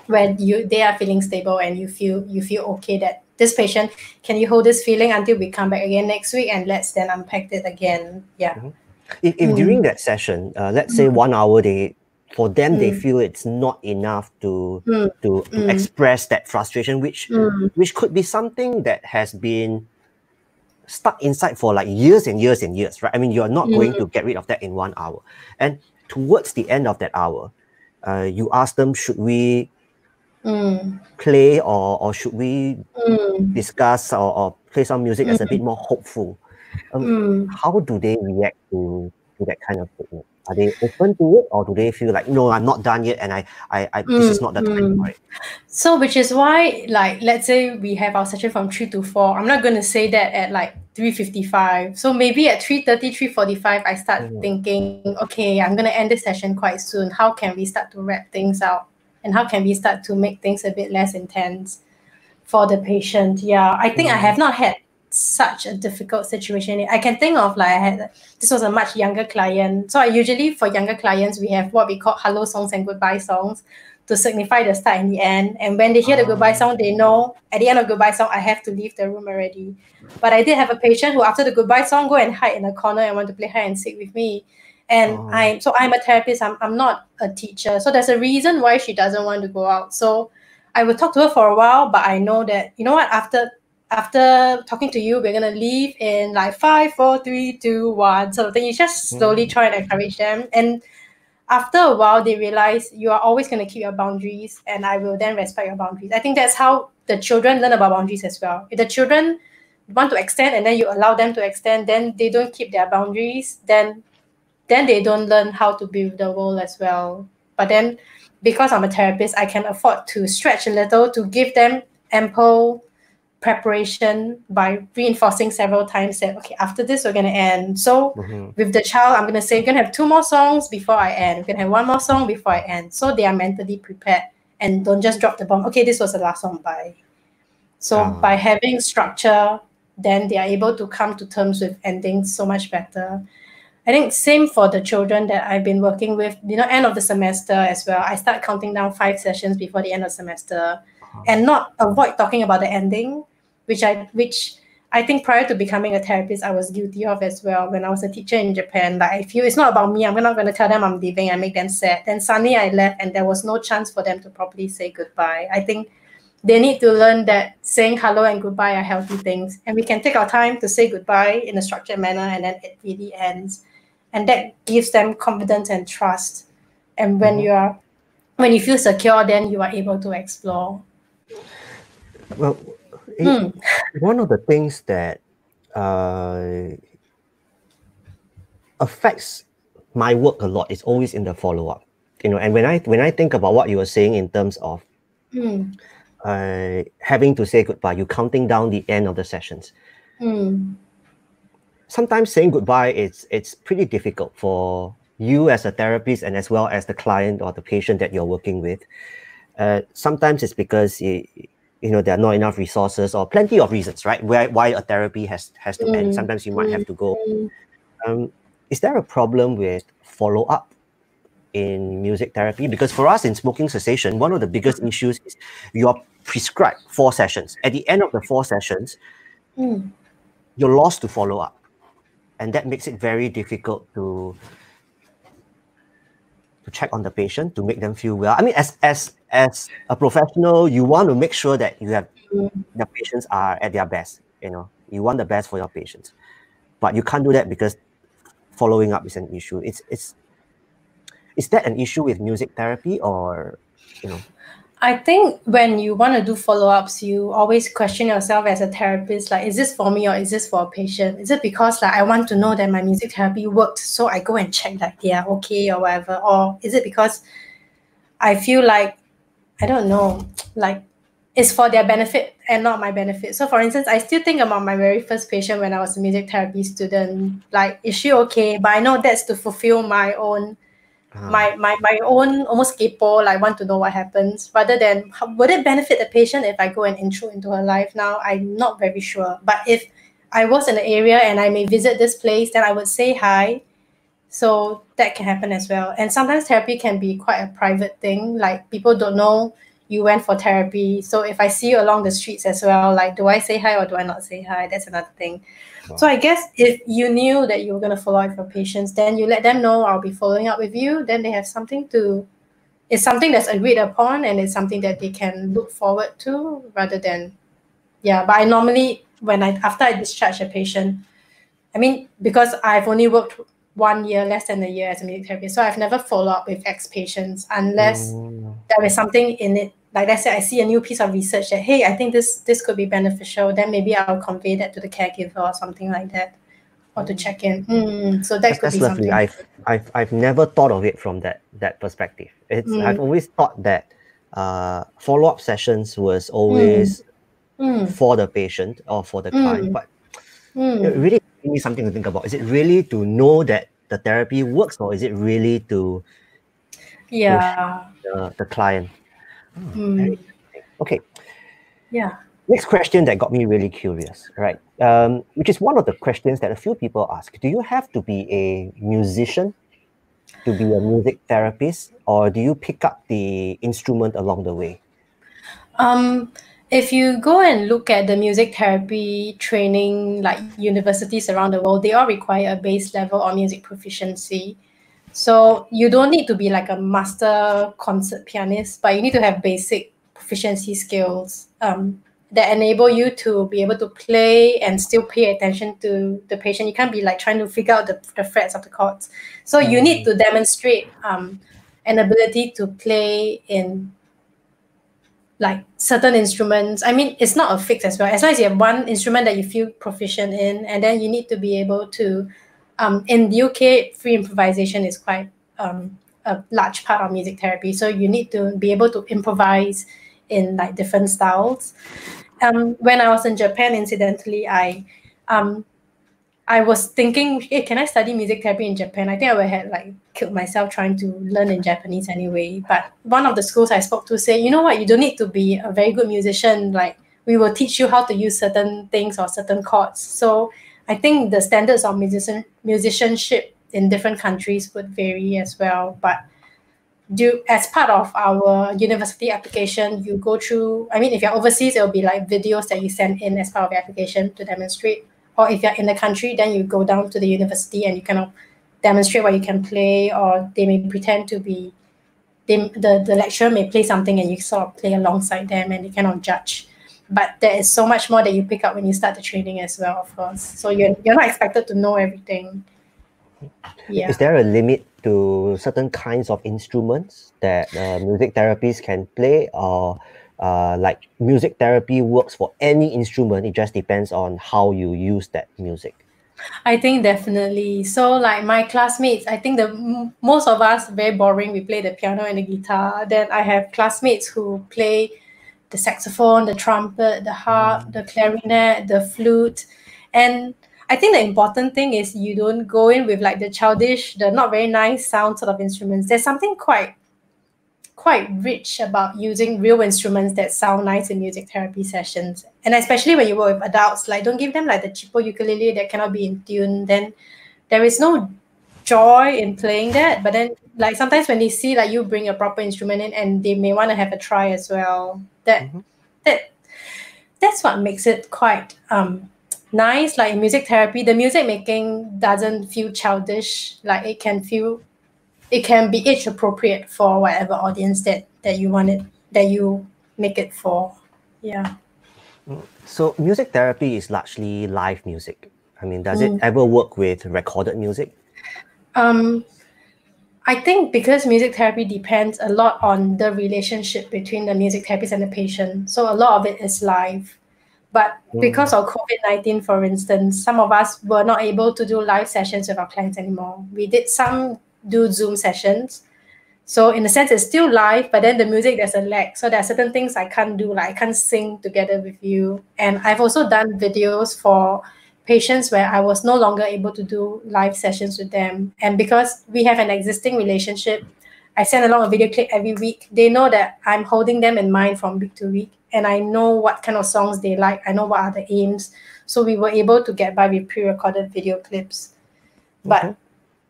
they are feeling stable and you feel okay that this patient, can you hold this feeling until we come back again next week, and let's then unpack it again. If during that session, let's say 1 hour, they feel it's not enough to express that frustration, which could be something that has been stuck inside for like years and years and years, right? I mean, you're not going to get rid of that in 1 hour. And towards the end of that hour, you ask them, should we play or should we discuss or play some music that's a bit more hopeful? How do they react to that kind of statement? Are they open to it, or do they feel like, no, I'm not done yet, and I this is not the time for it? So, which is why, like, let's say we have our session from 3 to 4. I'm not going to say that at like 3:55. So maybe at 3:30, 3:45, I start thinking, okay, I'm going to end this session quite soon. How can we start to wrap things out? And how can we start to make things a bit less intense for the patient? Yeah, I think I have not had such a difficult situation. I can think of, like, this was a much younger client. So I usually, for younger clients, we have what we call hello songs and goodbye songs to signify the start and the end. And when they hear the goodbye song, they know at the end of goodbye song, I have to leave the room already. But I did have a patient who, after the goodbye song, go and hide in a corner and want to play hide and seek with me. And I'm a therapist. I'm not a teacher. So there's a reason why she doesn't want to go out. So I would talk to her for a while, but I know that, you know what, after talking to you, we're going to leave in like 5, 4, 3, 2, 1. So then you just slowly try and encourage them. And after a while, they realize you are always going to keep your boundaries, and I will then respect your boundaries. I think that's how the children learn about boundaries as well. If the children want to extend and then you allow them to extend, then they don't keep their boundaries, then they don't learn how to be with the world as well. But then, because I'm a therapist, I can afford to stretch a little to give them ample preparation by reinforcing several times that, okay, after this, we're going to end. So with the child, I'm going to say, we're going to have 2 more songs before I end. We're going to have 1 more song before I end. So they are mentally prepared and don't just drop the bomb. Okay, this was the last song, bye. So by having structure, then they are able to come to terms with ending so much better. I think same for the children that I've been working with, end of the semester as well. I start counting down 5 sessions before the end of the semester and not avoid talking about the ending, which I think prior to becoming a therapist, I was guilty of as well. When I was a teacher in Japan, like, I feel it's not about me. I'm not going to tell them I'm leaving and make them sad. Then suddenly I left and there was no chance for them to properly say goodbye. I think they need to learn that saying hello and goodbye are healthy things. And we can take our time to say goodbye in a structured manner, and then it really ends. And that gives them confidence and trust. And when you feel secure, then you are able to explore. Well, one of the things that affects my work a lot is always in the follow-up. And when I think about what you were saying in terms of having to say goodbye, you counting down the end of the sessions. Sometimes saying goodbye, it's pretty difficult for you as a therapist and as well as the client or the patient that you're working with. Sometimes it's because there are not enough resources or plenty of reasons, right? Why a therapy has to end. Sometimes you might have to go. Is there a problem with follow-up in music therapy? Because for us in smoking cessation, one of the biggest issues is you're prescribed 4 sessions. At the end of the 4 sessions, you're lost to follow up. And that makes it very difficult to check on the patient, to make them feel well. I mean, as a professional, you want to make sure that you have the patients are at their best. You want the best for your patients, but you can't do that because following up is an issue. Is that an issue with music therapy, or I think when you want to do follow-ups, you always question yourself as a therapist, like, is this for me or is this for a patient? Is it because I want to know that my music therapy worked, so I go and check that they are okay or whatever? Or is it because I feel like, I don't know, like it's for their benefit and not my benefit? So for instance, I still think about my very first patient when I was a music therapy student. Like, is she okay? But I know that's to fulfill my own my own almost kaypoh, like want to know what happens, rather than would it benefit the patient if I go and intro into her life now? I'm not very sure. But if I was in the area and I may visit this place, then I would say hi. So that can happen as well. And sometimes therapy can be quite a private thing. Like, people don't know you went for therapy. So if I see you along the streets as well, like, do I say hi or do I not say hi? That's another thing. So I guess if you knew that you were going to follow up with your patients, then you let them know I'll be following up with you. Then they have something it's something that's agreed upon, and it's something that they can look forward to, rather than, But I normally, after I discharge a patient, I mean, because I've only worked 1 year, less than a year as a music therapist, so I've never followed up with ex-patients unless there is something in it. Like, let's say I see a new piece of research that, hey, I think this could be beneficial, then maybe I'll convey that to the caregiver or something like that, or to check in. So that could be lovely. something. I've never thought of it from that perspective. I've always thought that follow-up sessions was always for the patient or for the client, but it really gives me something to think about. Is it really to know that the therapy works, or is it really to the client? Very interesting. Okay. Next question that got me really curious, right? Which is one of the questions that a few people ask. Do you have to be a musician to be a music therapist, or do you pick up the instrument along the way? If you go and look at the music therapy training, like universities around the world, they all require a base level of music proficiency. So you don't need to be like a master concert pianist, but you need to have basic proficiency skills that enable you to be able to play and still pay attention to the patient. You can't be like trying to figure out the frets of the chords. So you need to demonstrate an ability to play in like certain instruments. I mean, it's not a fix as well. As long as you have one instrument that you feel proficient in, and then you need to be able to, in the UK, free improvisation is quite a large part of music therapy. So you need to be able to improvise in like different styles. When I was in Japan, incidentally, I was thinking, hey, can I study music therapy in Japan? I think I would have like killed myself trying to learn in Japanese anyway. But one of the schools I spoke to said, you know what, you don't need to be a very good musician. Like, we will teach you how to use certain things or certain chords. So I think the standards of musicianship in different countries would vary as well. But as part of our university application, you go through, I mean, if you're overseas, it'll be like videos that you send in as part of your application to demonstrate. Or if you're in the country, then you go down to the university and you kind of demonstrate what you can play, or they may pretend to be, the lecturer may play something and you sort of play alongside them and they kind of judge. But there is so much more that you pick up when you start the training as well, of course. So you're not expected to know everything. Is there a limit to certain kinds of instruments that music therapists can play, or like music therapy works for any instrument? It just depends on how you use that music. I think definitely. So like my classmates, I think most of us very boring. We play the piano and the guitar. Then I have classmates who play the saxophone, the trumpet, the harp, the clarinet, the flute. And I think the important thing is you don't go in with like the childish, the not very nice sound sort of instruments. There's something quite rich about using real instruments that sound nice in music therapy sessions. And especially when you work with adults, like don't give them like the cheapo ukulele that cannot be in tune. Then there is no joy in playing that. But then like sometimes when they see like you bring a proper instrument in and they may want to have a try as well. That's what makes it quite nice. Like in music therapy, the music making doesn't feel childish. Like it can be age appropriate for whatever audience that you want it, that you make it for. Yeah. So music therapy is largely live music. I mean, does it ever work with recorded music? I think because music therapy depends a lot on the relationship between the music therapist and the patient. So a lot of it is live. But because of COVID-19, for instance, some of us were not able to do live sessions with our clients anymore. We did some do Zoom sessions. So in a sense, it's still live, but then the music, there's a lag. So there are certain things I can't do, like I can't sing together with you. And I've also done videos for patients where I was no longer able to do live sessions with them. And because we have an existing relationship, I send along a video clip every week. They know that I'm holding them in mind from week to week. And I know what kind of songs they like. I know what are the aims. So we were able to get by with pre-recorded video clips. But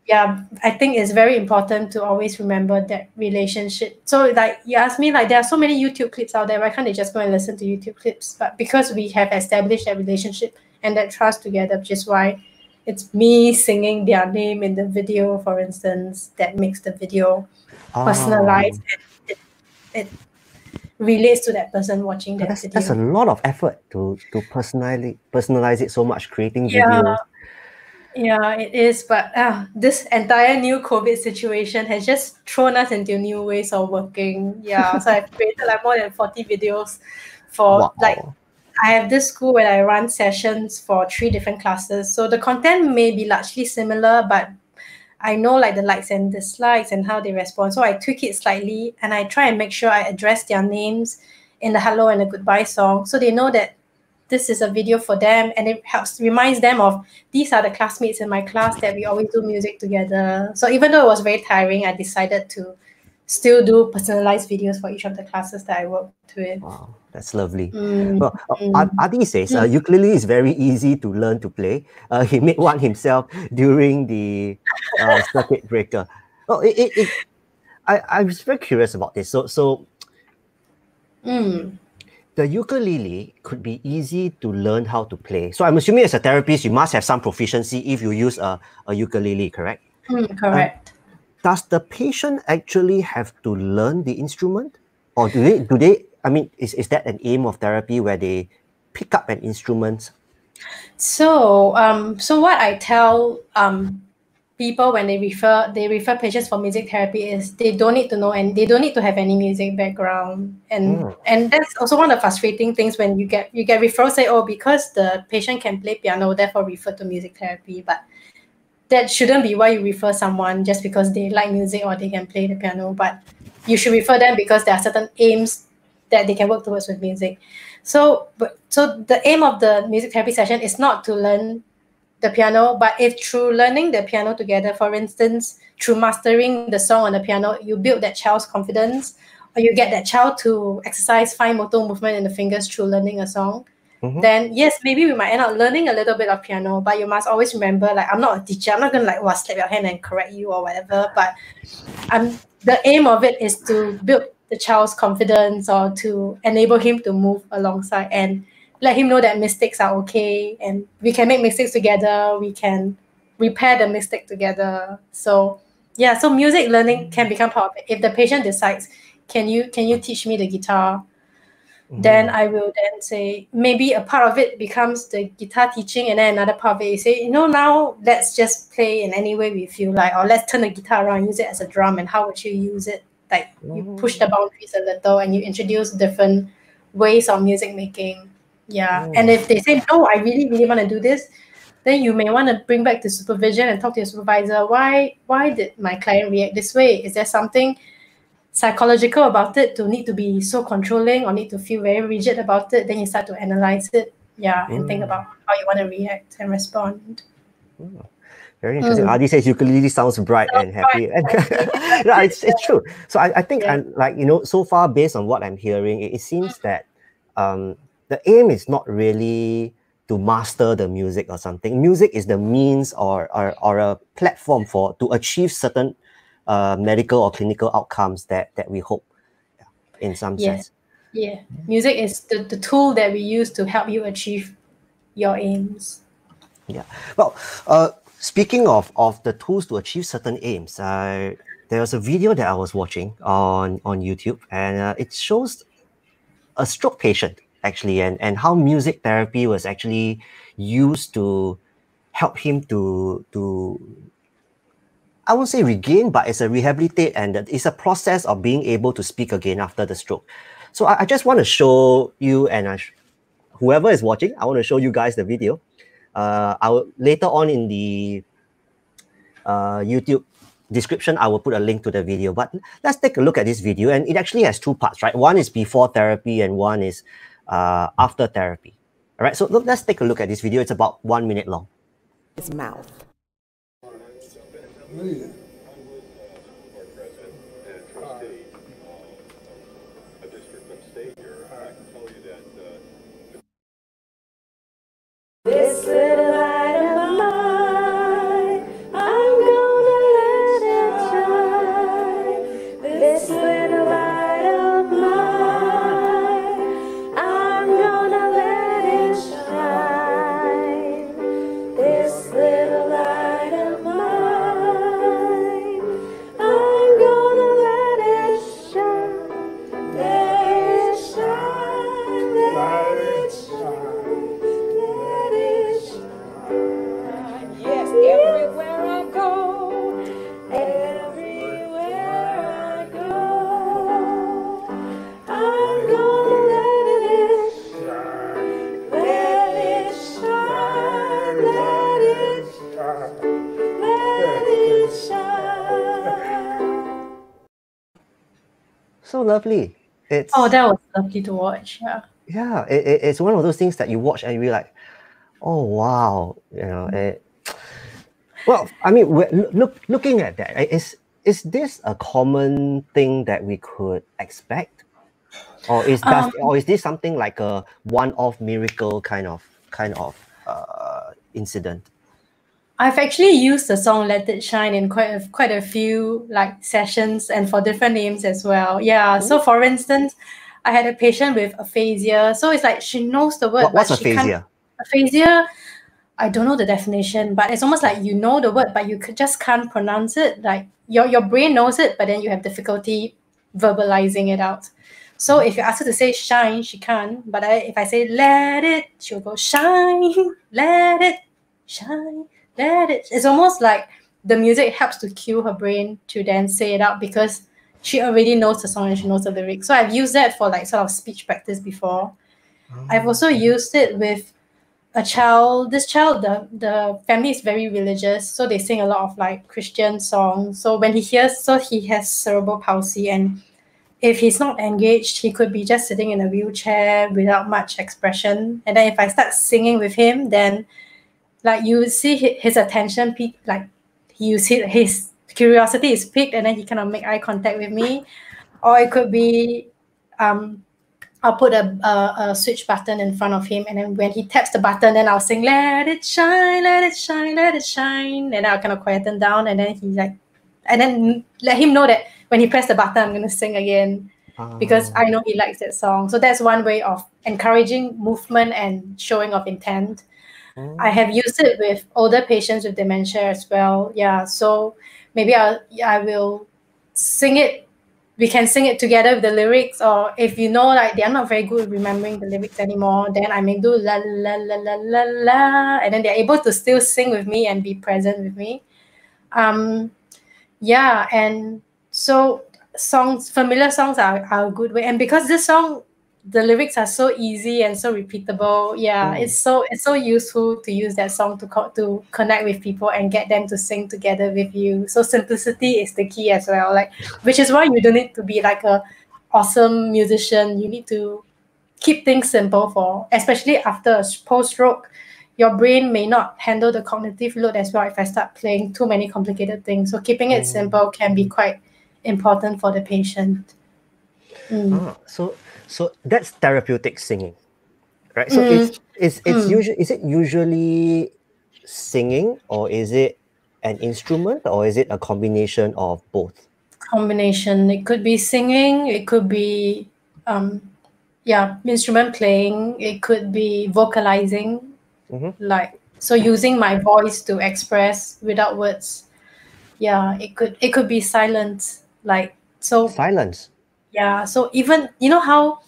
yeah, I think it's very important to always remember that relationship. So like you asked me, like there are so many YouTube clips out there. Why can't they just go and listen to YouTube clips? But because we have established that relationship and that trust together, which is why it's me singing their name in the video, for instance, that makes the video personalized and it relates to that person watching that video. That's a lot of effort to personalize it so much, creating videos. Yeah, it is. But this entire new COVID situation has just thrown us into new ways of working. Yeah, so I've created like more than 40 videos for like, I have this school where I run sessions for 3 different classes. So the content may be largely similar, but I know like the likes and dislikes and how they respond. So I tweak it slightly and I try and make sure I address their names in the hello and the goodbye song. So they know that this is a video for them and it reminds them of these are the classmates in my class that we always do music together. So even though it was very tiring, I decided to still do personalized videos for each of the classes that I worked with. Wow, that's lovely. Well, Adi says ukulele is very easy to learn to play. He made one himself during the circuit breaker. Oh, I was very curious about this. So the ukulele could be easy to learn how to play. So I'm assuming as a therapist, you must have some proficiency if you use a ukulele, correct? Correct. Does the patient actually have to learn the instrument? Or do they, I mean, is that an aim of therapy where they pick up an instrument? So what I tell people when they refer patients for music therapy is they don't need to know and they don't need to have any music background. And that's also one of the frustrating things when you get referrals say, oh, because the patient can play piano, therefore refer to music therapy. But that shouldn't be why you refer someone just because they like music or they can play the piano. But you should refer them because there are certain aims that they can work towards with music. So the aim of the music therapy session is not to learn the piano, but if through learning the piano together, for instance, through mastering the song on the piano, you build that child's confidence, or you get that child to exercise fine motor movement in the fingers through learning a song, then yes, maybe we might end up learning a little bit of piano, but you must always remember, like, I'm not a teacher. I'm not going to slap your hand and correct you or whatever, but the aim of it is to build the child's confidence or to enable him to move alongside and let him know that mistakes are okay and we can make mistakes together. We can repair the mistake together. So yeah, so music learning can become part of it. If the patient decides, can you teach me the guitar? Then I will then say, maybe a part of it becomes the guitar teaching and then another part of it, you say, now let's just play in any way we feel like, or let's turn the guitar around, use it as a drum, and how would you use it? Like you push the boundaries a little and you introduce different ways of music making. Yeah. And if they say, no, I really, really want to do this, then you may want to bring back to supervision and talk to your supervisor. Why did my client react this way? Is there something psychological about it to need to be so controlling or need to feel very rigid about it? Then you start to analyze it. and think about how you want to react and respond. Very interesting. Adi says ukulele sounds bright and happy. No, it's true. So I think I'm like, so far based on what I'm hearing, it seems that the aim is not really to master the music or something. Music is the means or a platform to achieve certain medical or clinical outcomes that we hope in some sense. Yeah. Music is the tool that we use to help you achieve your aims. Yeah. Well, speaking of the tools to achieve certain aims, there was a video that I was watching on YouTube, and it shows a stroke patient actually, and how music therapy was actually used to help him to I won't say regain, but it's a rehabilitate, and it's a process of being able to speak again after the stroke. So I just want to show you, and whoever is watching, I want to show you guys the video. I will later on in the YouTube description, I will put a link to the video. But let's take a look at this video, and it actually has two parts, right? One is before therapy, and one is after therapy. All right. So let's take a look at this video. It's about 1 minute long. His mouth. This little light of mine, I'm gonna let it shine. This little light of mine, I'm gonna let it shine. This little light of mine, I'm gonna let it shine. Let it shine, let it shine. Yes, everywhere I go, I'm gonna let it shine, let it shine, let it shine, let it shine. So lovely. It's that was lovely to watch. Yeah, it's one of those things that you watch and you're like, oh wow, well, I mean, looking at that, is this a common thing that we could expect, or is this something like a one-off miracle kind of incident? I've actually used the song "Let It Shine" in quite a few like sessions, and for different names as well. Yeah. So for instance, I had a patient with aphasia. So it's like she knows the word, What's but she aphasia? Aphasia, I don't know the definition, but it's almost like you know the word, but you just can't pronounce it. Like your brain knows it, but then you have difficulty verbalizing it out. So if you ask her to say shine, she can't. But if I say let it, she'll go shine, let it, shine, let it. It's almost like the music helps to cue her brain to then say it out because she already knows the song and she knows the lyrics. So I've used that for like sort of speech practice before. I've also used it with a child. This child, the family is very religious, so they sing a lot of like Christian songs. So when he hears, so he has cerebral palsy, and if he's not engaged, he could be just sitting in a wheelchair without much expression. And then if I start singing with him, then like you see his attention peak, like his curiosity is piqued, and then he kind of make eye contact with me. Or it could be I'll put a switch button in front of him, and then when he taps the button, then I'll sing "Let it shine, let it shine, let it shine," and I'll kind of quieten down, and then he's like, and then let him know that when he pressed the button, I'm gonna sing again because I know he likes that song. So that's one way of encouraging movement and showing of intent. I have used it with older patients with dementia as well. Yeah, so maybe I will sing it. We can sing it together with the lyrics, or if you know like they're not very good at remembering the lyrics anymore, then I may do la la la la la la, and then they're able to still sing with me and be present with me. Yeah, and so familiar songs are a good way, and because this song, the lyrics are so easy and so repeatable. Yeah, it's so useful to use that song to connect with people and get them to sing together with you. So simplicity is the key as well. Like, which is why you don't need to be like a awesome musician. You need to keep things simple for, especially after a post-stroke. Your brain may not handle the cognitive load as well if I start playing too many complicated things. So keeping it simple can be quite important for the patient. So that's therapeutic singing, right? So it's usually, is it usually singing, or is it an instrument, or is it a combination of both? Combination. It could be singing, it could be instrument playing, it could be vocalizing, like so using my voice to express without words. Yeah, it could be silence, like so. Silence. Yeah, so even how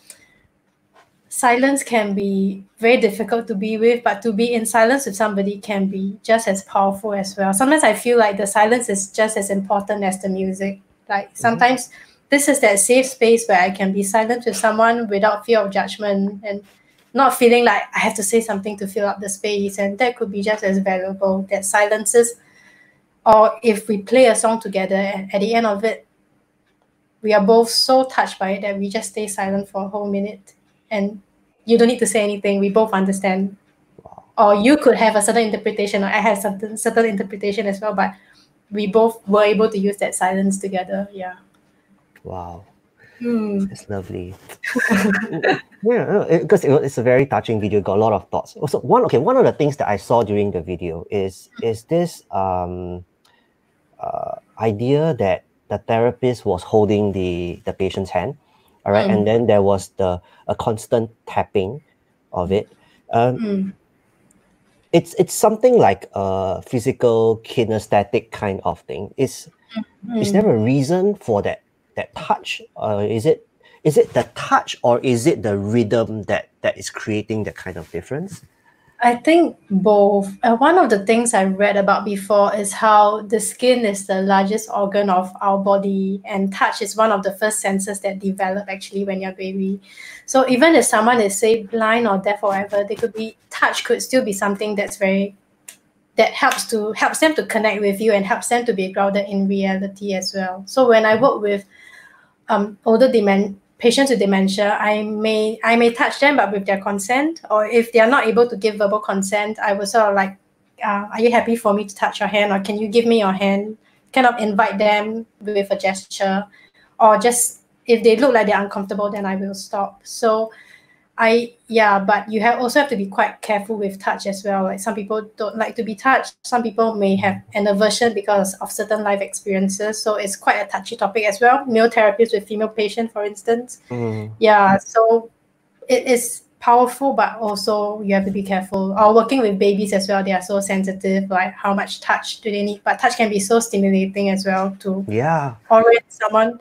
silence can be very difficult to be with, but to be in silence with somebody can be just as powerful as well. Sometimes I feel like the silence is just as important as the music. Like sometimes this is that safe space where I can be silent with someone without fear of judgment and not feeling like I have to say something to fill up the space. And that could be just as valuable, that silences. Or if we play a song together and at the end of it, we are both so touched by it that we just stay silent for a whole minute. And you don't need to say anything. We both understand. Wow. Or you could have a certain interpretation, or I have certain interpretation as well, but we both were able to use that silence together. Yeah. Wow. That's lovely. Yeah, because it's a very touching video. Got a lot of thoughts. Also, one of the things that I saw during the video is this idea that the therapist was holding the patient's hand, all right, and then there was a constant tapping of it. It's something like a physical kinesthetic kind of thing. Is there a reason for that touch? Is it the touch, or is it the rhythm that is creating that kind of difference? I think both. One of the things I read about before is how the skin is the largest organ of our body, and touch is one of the first senses that develop actually when you're a baby. So even if someone is, say, blind or deaf or whatever, touch could still be something that helps them to connect with you and helps them to be grounded in reality as well. So when I work with older patients with dementia, I may touch them, but with their consent. Or if they are not able to give verbal consent, I will sort of like, are you happy for me to touch your hand, or can you give me your hand? Kind of invite them with a gesture, or just if they look like they're uncomfortable, then I will stop. So but you also have to be quite careful with touch as well. Like some people don't like to be touched. Some people may have an aversion because of certain life experiences. So it's quite a touchy topic as well. Male therapists with female patients, for instance. Yeah, so it is powerful, but also you have to be careful. Or working with babies as well, they are so sensitive, like how much touch do they need? But touch can be so stimulating as well to orient someone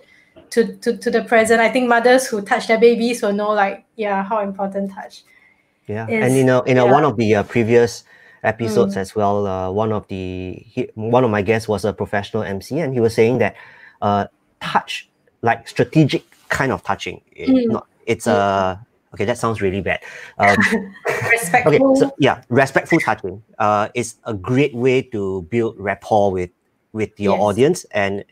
to the present. I think mothers who touch their babies will know, like, how important touch is. And in one of the previous episodes as well, one of my guests was a professional MC, and he was saying that touch, like strategic kind of touching, okay, that sounds really bad. Respectful. Okay, so respectful touching is a great way to build rapport with your audience, and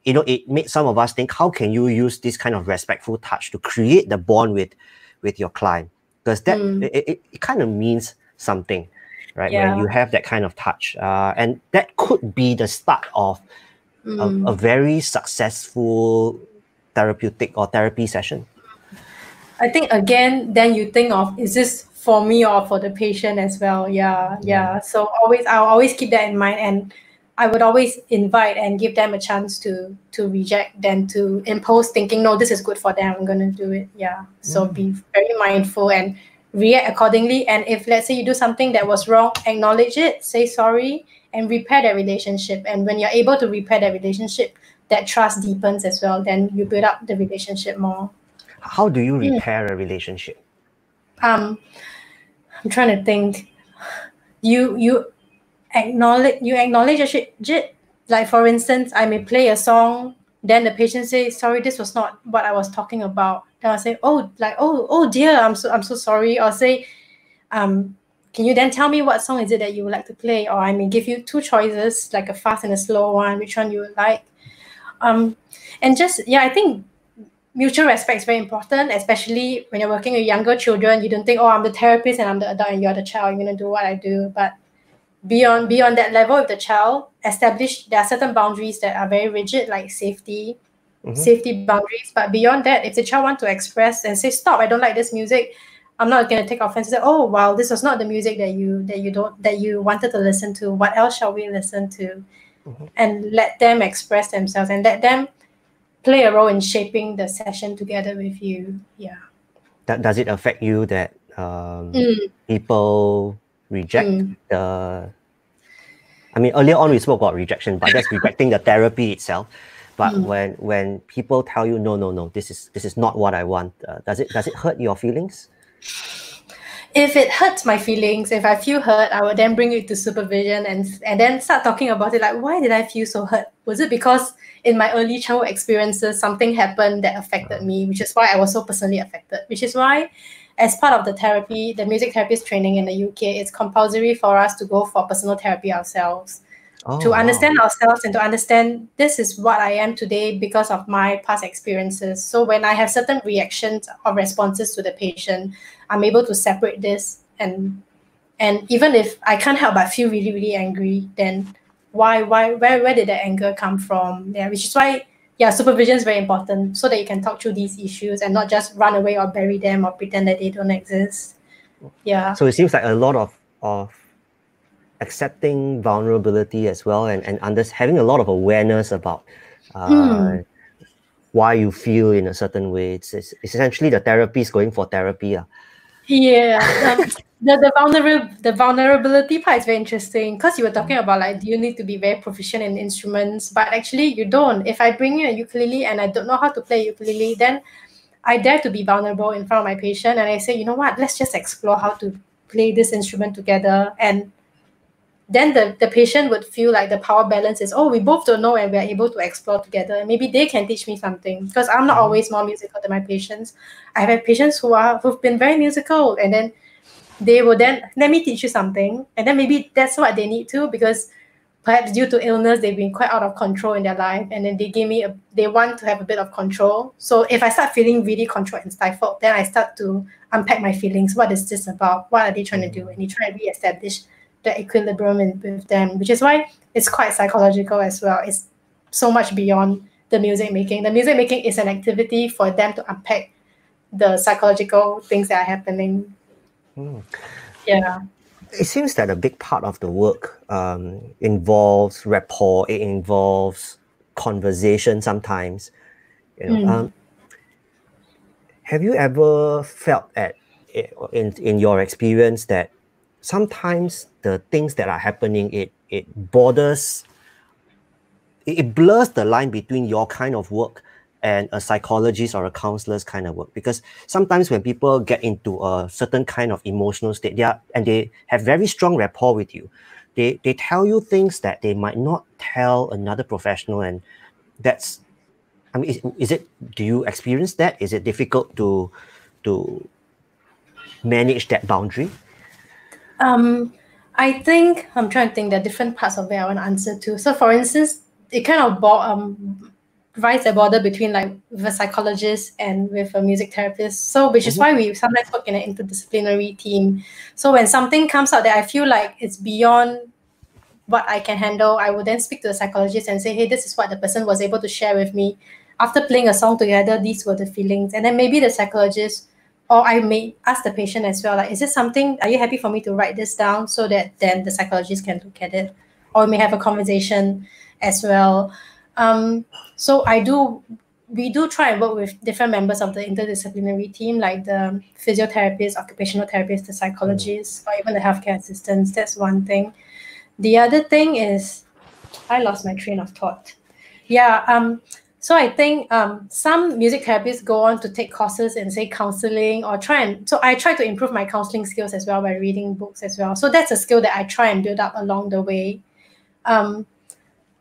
it made some of us think, how can you use this kind of respectful touch to create the bond with your client? Because that it kind of means something, right? When you have that kind of touch, and that could be the start of a very successful therapeutic or therapy session. I think again, then you think of, is this for me or for the patient as well? So I'll always keep that in mind, and I would always invite and give them a chance to reject than to impose thinking, no, this is good for them, I'm going to do it. So be very mindful and react accordingly. And if, let's say, you do something that was wrong, acknowledge it, say sorry, and repair that relationship. And when you're able to repair that relationship, that trust deepens as well. Then you build up the relationship more. How do you repair a relationship? I'm trying to think. You acknowledge your shit. Like, for instance, I may play a song, then the patient says, sorry, this was not what I was talking about. Then I'll say, oh dear, I'm so sorry. Or say, can you then tell me what song is it that you would like to play? Or I may give you two choices, like a fast and a slow one, which one you would like. And just, I think mutual respect is very important, especially when you're working with younger children. You don't think, oh, I'm the therapist and I'm the adult and you're the child, you're going to do what I do. But beyond that level with the child, there are certain boundaries that are very rigid, like safety boundaries. But beyond that, if the child wants to express and say, stop, I don't like this music, I'm not going to take offense and say, oh, wow, this was not the music that you wanted to listen to. What else shall we listen to? And let them express themselves and let them play a role in shaping the session together with you. Yeah. Does it affect you that people reject the? I mean, earlier on we spoke about rejection, but that's rejecting the therapy itself. But when people tell you no, this is not what I want, does it hurt your feelings? If it hurts my feelings, if I feel hurt, I will then bring it to supervision and then start talking about it. Like, why did I feel so hurt? Was it because in my early childhood experiences, something happened that affected me, which is why I was so personally affected, which is why as part of the music therapist training in the UK, it's compulsory for us to go for personal therapy ourselves. To understand ourselves and to understand this is what I am today because of my past experiences. So when I have certain reactions or responses to the patient, I'm able to separate this and even if I can't help but feel really, really angry, then where did the anger come from? Yeah, which is why supervision is very important so that you can talk through these issues and not just run away or bury them or pretend that they don't exist. Yeah. So it seems like a lot of accepting vulnerability as well and having a lot of awareness about why you feel in a certain way. It's essentially the therapy is going for therapy. Yeah. The vulnerability part is very interesting because you were talking about like, do you need to be very proficient in instruments? But actually you don't. If I bring you a ukulele and I don't know how to play ukulele, then I dare to be vulnerable in front of my patient and I say, you know what, let's just explore how to play this instrument together. And then the patient would feel like the power balance is, we both don't know and we're able to explore together. And maybe they can teach me something because I'm not always more musical than my patients. I've had patients who've been very musical and then they will then, let me teach you something. And then maybe that's what they need to because perhaps due to illness, they've been quite out of control in their life. And then they want to have a bit of control. So if I start feeling really controlled and stifled, then I start to unpack my feelings. What is this about? What are they trying to do? And you try to reestablish the equilibrium with them, which is why it's quite psychological as well. It's so much beyond the music making. The music making is an activity for them to unpack the psychological things that are happening. Yeah. It seems that a big part of the work involves rapport. It involves conversation sometimes. Have you ever felt in your experience that sometimes the things that are happening, it blurs the line between your kind of work and a psychologist or a counselor's kind of work? Because sometimes when people get into a certain kind of emotional state, they have very strong rapport with you, they tell you things that they might not tell another professional, and that's, I mean, do you experience that? Is it difficult to manage that boundary? I think I'm trying to think there are different parts of it I want to answer to. So for instance, it kind of provides a border between like with a psychologist and with a music therapist. So which is why we sometimes work in an interdisciplinary team. So when something comes out that I feel like it's beyond what I can handle, I will then speak to the psychologist and say, hey, this is what the person was able to share with me. After playing a song together, these were the feelings. And then maybe the psychologist, or I may ask the patient as well, like, is this something, are you happy for me to write this down so that then the psychologist can look at it? Or we may have a conversation as well. So we do try and work with different members of the interdisciplinary team, like the physiotherapists, occupational therapists, the psychologists, or even the healthcare assistants. That's one thing. The other thing is, I lost my train of thought. So I think some music therapists go on to take courses in, say, counseling or so I try to improve my counseling skills as well by reading books as well. So that's a skill that I try and build up along the way.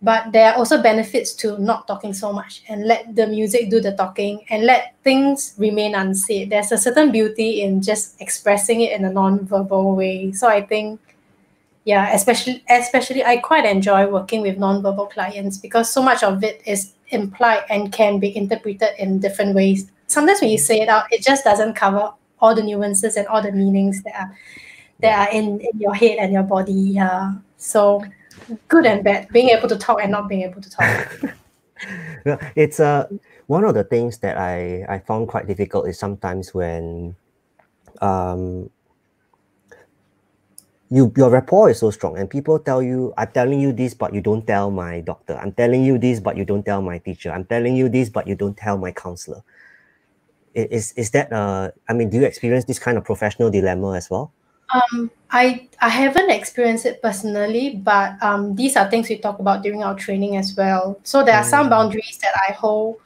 But there are also benefits to not talking so much and let the music do the talking and let things remain unsaid. There's a certain beauty in just expressing it in a non-verbal way. So I think, yeah, especially I quite enjoy working with non-verbal clients because so much of it is implied and can be interpreted in different ways. Sometimes when you say it out, it just doesn't cover all the nuances and all the meanings that are in your head and your body. Yeah. So good and bad, being able to talk and not being able to talk. Yeah, it's one of the things that I found quite difficult is sometimes when your rapport is so strong and people tell you, I'm telling you this, but you don't tell my doctor. I'm telling you this, but you don't tell my teacher. I'm telling you this, but you don't tell my counselor. Is that I mean, do you experience this kind of professional dilemma as well? I haven't experienced it personally, but these are things we talk about during our training as well. So there are some boundaries that I hold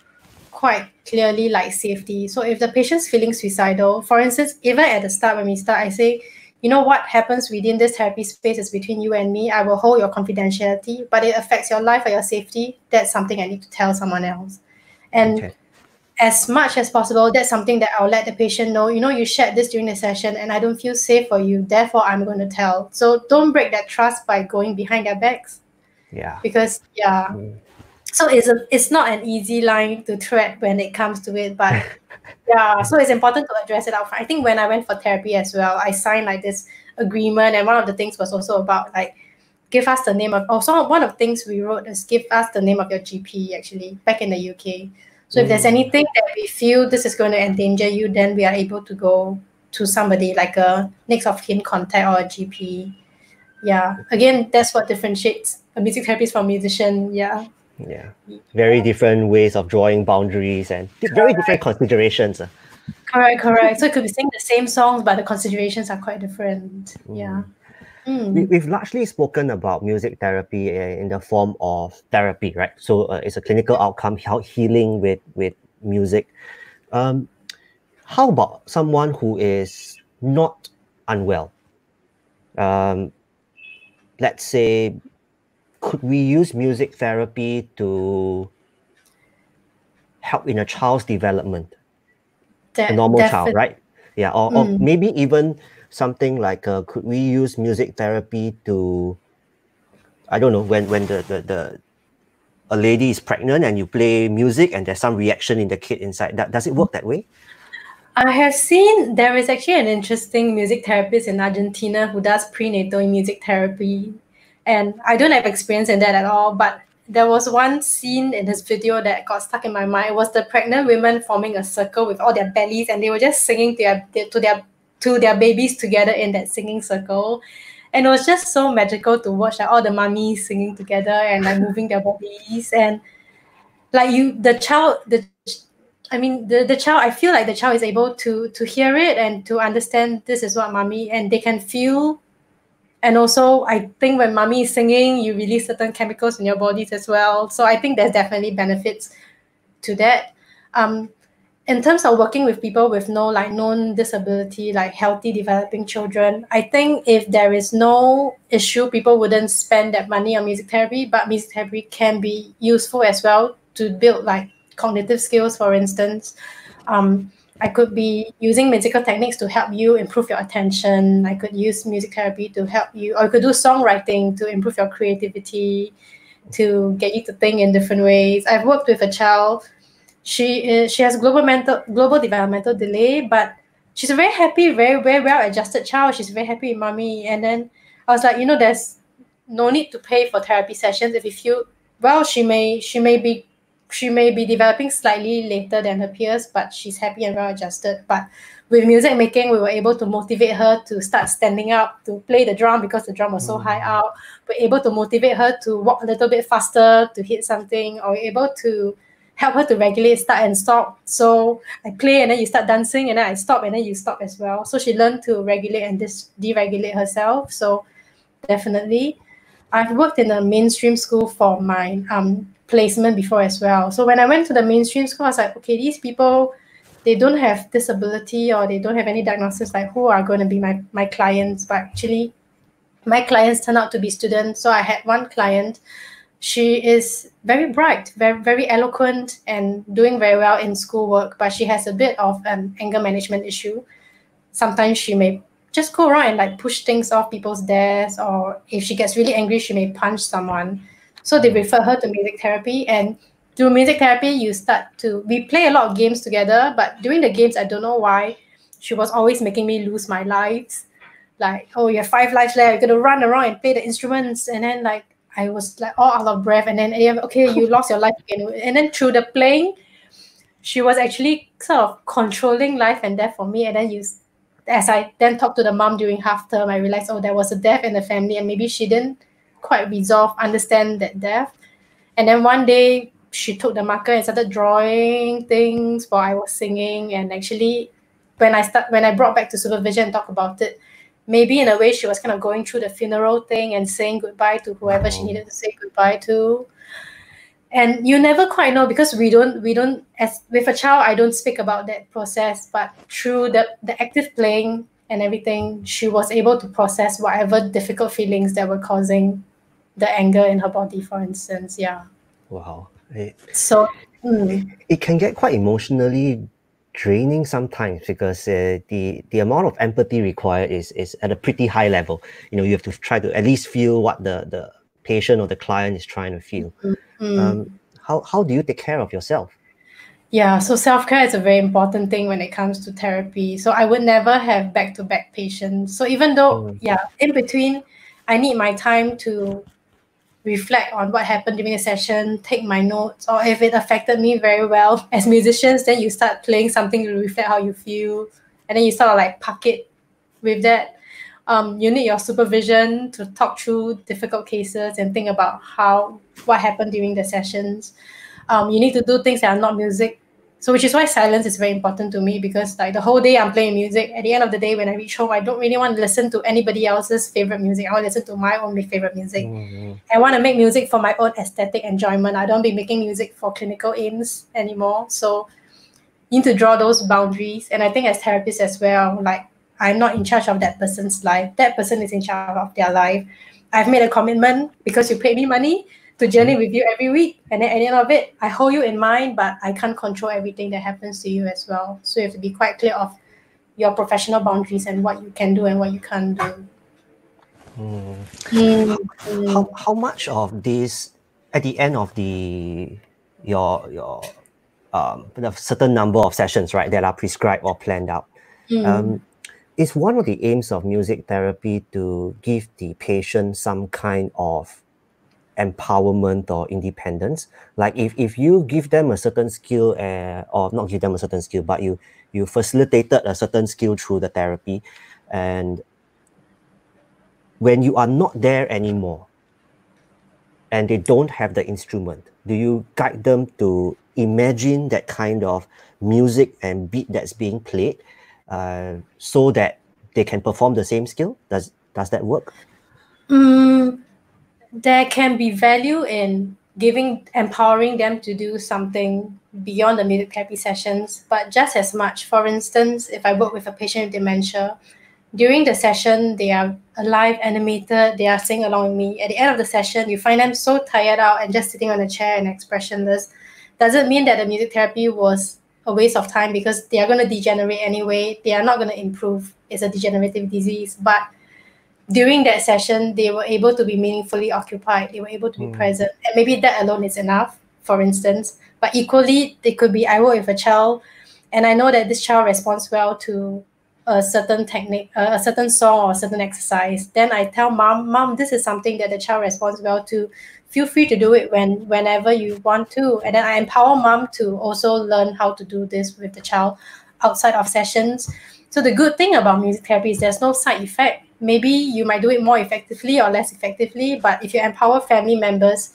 quite clearly, like safety. So if the patient's feeling suicidal, for instance, even at the start when we start, I say, you know, what happens within this therapy space is between you and me. I will hold your confidentiality, but it affects your life or your safety. That's something I need to tell someone else. And Okay. as much as possible, that's something that I'll let the patient know, you know, you shared this during the session and I don't feel safe for you. Therefore, I'm going to tell. So don't break that trust by going behind their backs. Yeah. Because, yeah. So it's not an easy line to tread when it comes to it, but yeah, so it's important to address it out front. I think when I went for therapy as well, I signed like this agreement, and one of the things was also about like give us the name of. Also, one of the things we wrote is give us the name of your GP. Actually, back in the UK. So if there's anything that we feel this is going to endanger you, then we are able to go to somebody like a next of kin contact or a GP. Yeah, again, that's what differentiates a music therapist from a musician. Yeah. Yeah. Very different ways of drawing boundaries and very different considerations. Correct. So it could be singing the same songs, but the considerations are quite different. Yeah. We've largely spoken about music therapy in the form of therapy, right? So it's a clinical outcome, healing with music. How about someone who is not unwell? Let's say, could we use music therapy to help in a child's development? A normal child, right? Yeah, or maybe even something like could we use music therapy to, I don't know, when the a lady is pregnant and you play music and there's some reaction in the kid inside, does it work that way? I have seen there is actually an interesting music therapist in Argentina who does prenatal music therapy, and I don't have experience in that at all, but there was one scene in his video that got stuck in my mind. It was the pregnant women forming a circle with all their bellies, and they were just singing to their babies together in that singing circle. And it was just so magical to watch, like all the mummies singing together and like moving their bodies, and like the child, I feel like the child is able to hear it and to understand this is what mommy, and they can feel. And also, I think when mommy is singing, you release certain chemicals in your bodies as well. So I think there's definitely benefits to that. In terms of working with people with no like known disability, like healthy developing children, I think if there is no issue, people wouldn't spend that money on music therapy, but music therapy can be useful as well to build like cognitive skills, for instance. I could be using musical techniques to help you improve your attention. I could use music therapy to help you, or I could do songwriting to improve your creativity, to get you to think in different ways. I've worked with a child. She has global developmental delay, but she's a very happy, very well adjusted child. She's very happy with mommy. And then I was like, there's no need to pay for therapy sessions if you feel well. She may be developing slightly later than her peers, but she's happy and well adjusted. But with music making, we were able to motivate her to start standing up, to play the drum because the drum was so high out. We're able to motivate her to walk a little bit faster, to hit something, or we're able to help her to regulate start and stop. So I play and then you start dancing, and then I stop and then you stop as well. So she learned to regulate and deregulate herself. So definitely. I've worked in a mainstream school for my placement before as well. So when I went to the mainstream school, I was like, okay, these people, they don't have disability or they don't have any diagnosis, like who are going to be my clients? But actually, my clients turn out to be students. So I had one client. She is very bright, very eloquent, and doing very well in schoolwork, but she has a bit of an anger management issue. Sometimes she may just go around and like push things off people's desks, or if she gets really angry, she may punch someone. So they refer her to music therapy, and through music therapy, we play a lot of games together, but during the games, I don't know why, she was always making me lose my lives. Like, oh, you have 5 lives left, you're gonna run around and play the instruments, and then like I was like all out of breath, and then okay, you lost your life again. And then through the playing, she was actually sort of controlling life and death for me. And then as I then talked to the mom during half term, I realized, oh, there was a death in the family, and maybe she didn't quite understand that death. And then one day she took the marker and started drawing things while I was singing. And actually, when I brought back to supervision and talked about it, maybe in a way she was kind of going through the funeral thing and saying goodbye to whoever she needed to say goodbye to. And you never quite know, because we don't, as with a child, I don't speak about that process, but through the active playing and everything, she was able to process whatever difficult feelings that were causing the anger in her body, for instance. Yeah. Wow. It can get quite emotionally draining sometimes, because the amount of empathy required is at a pretty high level. You have to try to at least feel what the patient or the client is trying to feel. How do you take care of yourself? Yeah, so self-care is a very important thing when it comes to therapy. So I would never have back-to-back patients. So even though, in between, I need my time to reflect on what happened during a session, take my notes, or if it affected me very well. As musicians, then you start playing something to reflect how you feel, and then you sort of like park it with that. You need your supervision to talk through difficult cases and think about what happened during the sessions. You need to do things that are not music. So which is why silence is very important to me, because like the whole day I'm playing music. At the end of the day, when I reach home, I don't really want to listen to anybody else's favorite music. I want to listen to my own favorite music. I want to make music for my own aesthetic enjoyment. I don't be making music for clinical aims anymore. So you need to draw those boundaries. And I think as therapists as well, like I'm not in charge of that person's life. That person is in charge of their life. I've made a commitment, because you pay me money, to journey with you every week. And then at the end of it, I hold you in mind, but I can't control everything that happens to you as well. So you have to be quite clear of your professional boundaries and what you can do and what you can't do. How much of this, at the end of the certain number of sessions, right, that are prescribed or planned out, is one of the aims of music therapy to give the patient some kind of empowerment or independence? Like if you give them a certain skill, or not give them a certain skill, but you facilitated a certain skill through the therapy, and when you are not there anymore and they don't have the instrument, do you guide them to imagine that kind of music and beat that's being played, so that they can perform the same skill? Does that work? There can be value in empowering them to do something beyond the music therapy sessions, but just as much. For instance, if I work with a patient with dementia, during the session, they are alive, animated, they are singing along with me. At the end of the session, you find them so tired out and just sitting on a chair and expressionless. Doesn't mean that the music therapy was a waste of time, because they are going to degenerate anyway. They are not going to improve. It's a degenerative disease. But during that session, they were able to be meaningfully occupied. They were able to be present. And maybe that alone is enough, for instance. But equally, they could be, I work with a child, and I know that this child responds well to a certain technique, a certain song or a certain exercise. Then I tell mom, this is something that the child responds well to. Feel free to do it whenever you want to. And then I empower mom to also learn how to do this with the child outside of sessions. So the good thing about music therapy is there's no side effect. Maybe you might do it more effectively or less effectively, but if you empower family members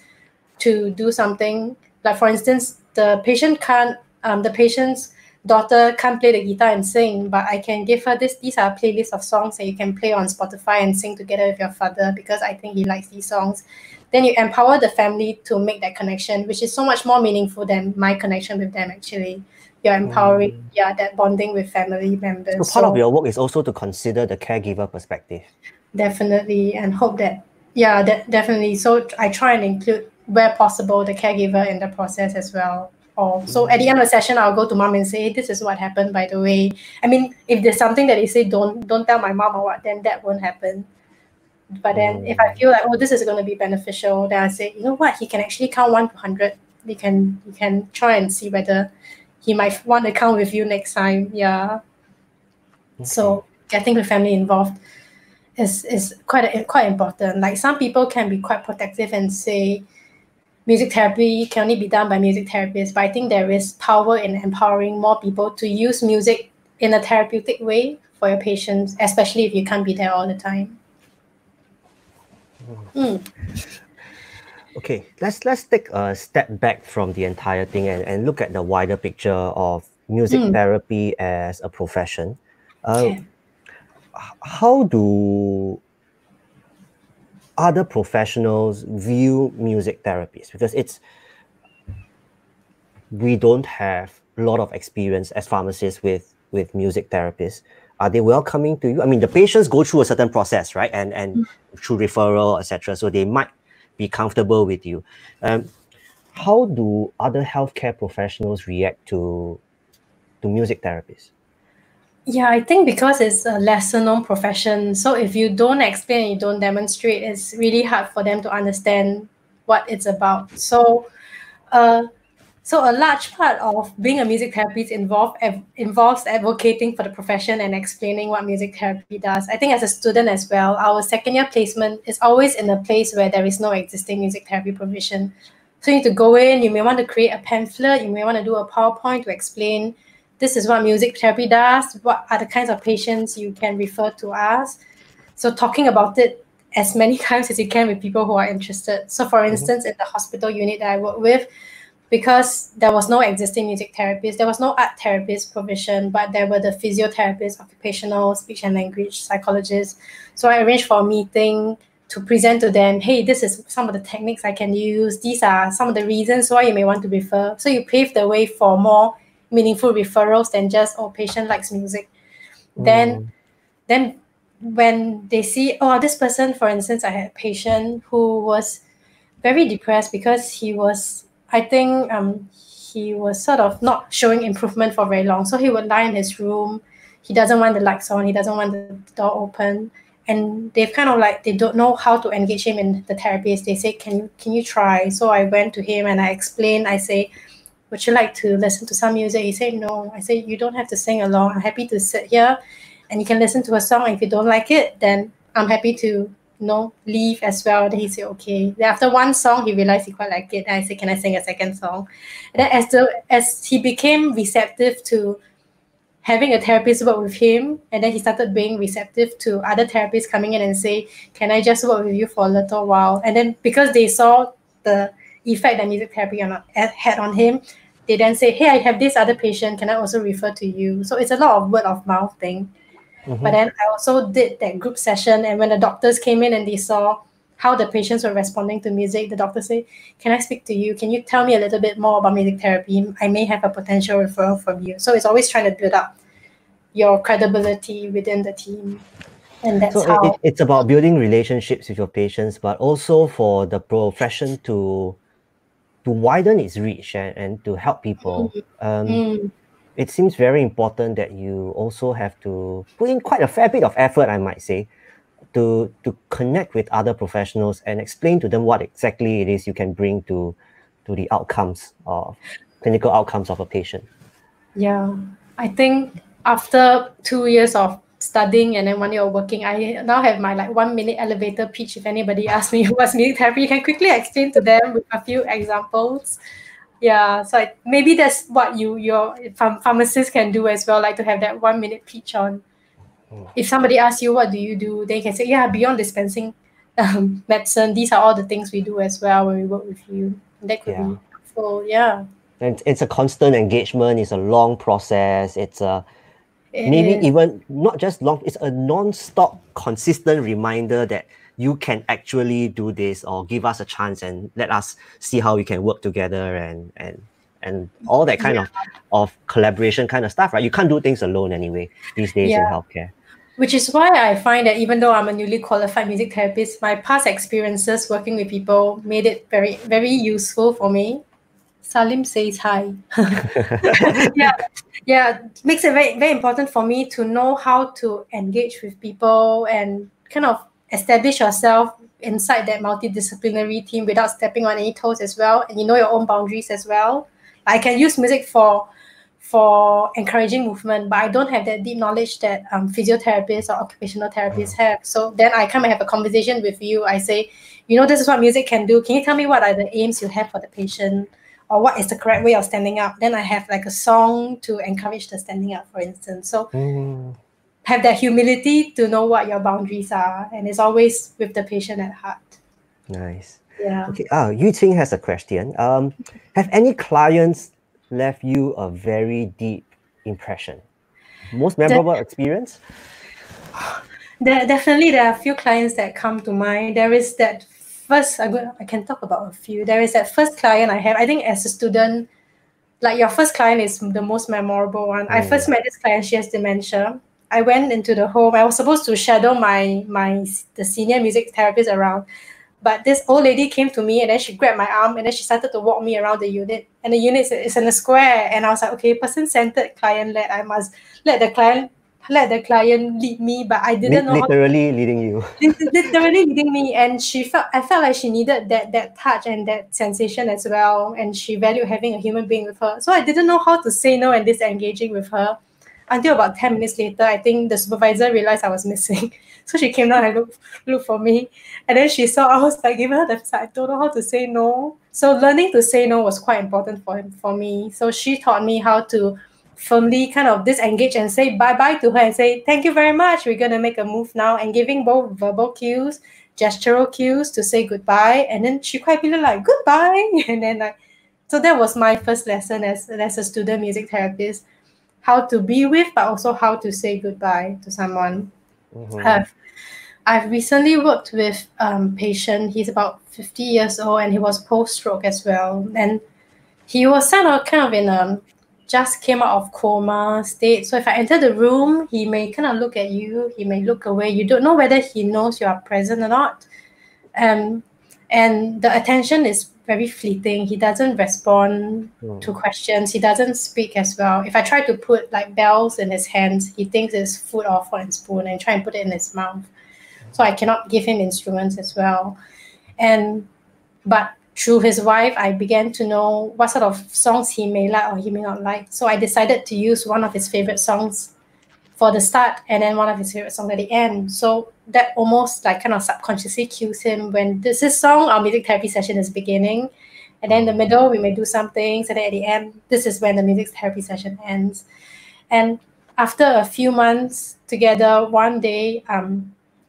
to do something, like for instance, the patient's daughter can't play the guitar and sing, but I can give her these are playlists of songs that you can play on Spotify and sing together with your father, because I think he likes these songs. Then you empower the family to make that connection, which is so much more meaningful than my connection with them, actually. You're empowering, that bonding with family members. So part of your work is also to consider the caregiver perspective. Definitely, and hope that, definitely. So I try and include, where possible, the caregiver in the process as well. all. So at the end of the session, I'll go to mom and say, hey, this is what happened, by the way. I mean, if there's something that they say, don't tell my mom or what, then that won't happen. But then if I feel like, oh, this is going to be beneficial, then I say, you know what, he can actually count 1 to 100. You can try and see whether he might want to count with you next time. Yeah. Okay. So getting the family involved is quite important. Like some people can be quite protective and say music therapy can only be done by music therapists, but I think there is power in empowering more people to use music in a therapeutic way for your patients, especially if you can't be there all the time. Okay, let's take a step back from the entire thing and look at the wider picture of music therapy as a profession. Okay. How do other professionals view music therapies? Because we don't have a lot of experience as pharmacists with music therapists. Are they welcoming to you? I mean, the patients go through a certain process, right? And through referral, etc. So they might be comfortable with you. How do other healthcare professionals react to music therapists? Yeah, I think because it's a lesser known profession, so if you don't explain, you don't demonstrate, it's really hard for them to understand what it's about. So a large part of being a music therapist involves advocating for the profession and explaining what music therapy does. I think as a student as well, our second year placement is always in a place where there is no existing music therapy provision. So you need to go in, you may want to create a pamphlet, you may want to do a PowerPoint to explain this is what music therapy does, what are the kinds of patients you can refer to us. So talking about it as many times as you can with people who are interested. So for instance, in the hospital unit that I work with, because there was no existing music therapist, there was no art therapist provision, but there were the physiotherapists, occupational, speech and language psychologists. So I arranged for a meeting to present to them, hey, this is some of the techniques I can use. These are some of the reasons why you may want to refer. So you pave the way for more meaningful referrals than just, oh, patient likes music. Then when they see, oh, this person, for instance, I had a patient who was very depressed because he was, I think he was sort of not showing improvement for very long. So he would lie in his room. He doesn't want the lights on. He doesn't want the door open. And they've kind of like, they don't know how to engage him in the therapist. They say, can you try? So I went to him and I explained, I say, would you like to listen to some music? He said, no. I said, you don't have to sing along. I'm happy to sit here and you can listen to a song. If you don't like it, then I'm happy to leave as well. Then he said, okay. Then after one song, he realized he quite liked it. And I said, can I sing a second song? And then as he became receptive to having a therapist work with him, and then he started being receptive to other therapists coming in and say, can I just work with you for a little while? And then because they saw the effect that music therapy had on him, they then say, hey, I have this other patient, can I also refer to you? So it's a lot of word of mouth thing. But then I also did that group session, and when the doctors came in and they saw how the patients were responding to music, the doctor said, can I speak to you? Can you tell me a little bit more about music therapy? I may have a potential referral from you. So it's always trying to build up your credibility within the team. And that's how it's about building relationships with your patients, but also for the profession to widen its reach and to help people. It seems very important that you also have to put in quite a fair bit of effort, I might say, to connect with other professionals and explain to them what exactly it is you can bring to the outcomes of clinical outcomes of a patient. Yeah, I think after 2 years of studying and then 1 year of working, I now have my 1 minute elevator pitch. If anybody asks me what's music therapy, you can quickly explain to them with a few examples. Yeah, so maybe that's what your pharmacists can do as well, like to have that 1 minute pitch on. If somebody asks you, what do you do? They can say, yeah, beyond dispensing medicine, these are all the things we do as well when we work with you. That could be helpful, yeah. And it's a constant engagement. It's a long process. It's even not just long, it's a non-stop, consistent reminder that you can actually do this, or give us a chance and let us see how we can work together and all that kind of collaboration kind of stuff, right? You can't do things alone anyway these days in healthcare. Which is why I find that even though I'm a newly qualified music therapist, my past experiences working with people made it very, very useful for me. Salim says hi. Yeah, yeah. Makes it very, very important for me to know how to engage with people and kind of establish yourself inside that multidisciplinary team without stepping on any toes as well, and you know your own boundaries as well. I can use music for encouraging movement, but I don't have that deep knowledge that physiotherapists or occupational therapists have. So then I come and have a conversation with you. I say, you know, this is what music can do. Can you tell me what are the aims you have for the patient? Or what is the correct way of standing up? Then I have like a song to encourage the standing up, for instance. So have that humility to know what your boundaries are. And it's always with the patient at heart. Nice. Yeah. Okay. Yu Ting has a question. Have any clients left you a very deep impression? Most memorable experience? Definitely, there are a few clients that come to mind. There is that first, I can talk about a few. There is that first client I have. I think as a student, like your first client is the most memorable one. I first met this client, she has dementia. I went into the home. I was supposed to shadow the senior music therapist around. But this old lady came to me and then she grabbed my arm and then she started to walk me around the unit. And the unit is in a square. And I was like, okay, person-centered, client-led. I must let the client lead me, but I didn't know Literally leading you. literally leading me. And I felt like she needed that touch and that sensation as well. And she valued having a human being with her. So I didn't know how to say no and disengaging with her. Until about 10 minutes later, I think the supervisor realized I was missing. So she came down and looked for me. And then she saw I was like giving her the I don't know how to say no. So learning to say no was quite important for me. So she taught me how to firmly kind of disengage and say bye-bye to her and say, thank you very much. We're going to make a move now, and giving both verbal cues, gestural cues to say goodbye. And then she quite really like, goodbye. And then so that was my first lesson as a student music therapist. How to be with, but also how to say goodbye to someone. I've recently worked with a patient. He's about 50 years old and he was post-stroke as well. And he was kind of in a just came out of coma state. So if I enter the room, he may kind of look at you, he may look away. You don't know whether he knows you are present or not. And the attention is very fleeting. He doesn't respond to questions. He doesn't speak as well. If I try to put like bells in his hands, he thinks it's food or fork and spoon and try and put it in his mouth. So I cannot give him instruments as well. But through his wife, I began to know what sort of songs he may like or he may not like. So I decided to use one of his favorite songs for the start and then one of his favorite songs at the end. So that almost like kind of subconsciously cues him when this is song, our music therapy session is beginning. And then in the middle, we may do some things. And then at the end, this is when the music therapy session ends. And after a few months together, one day,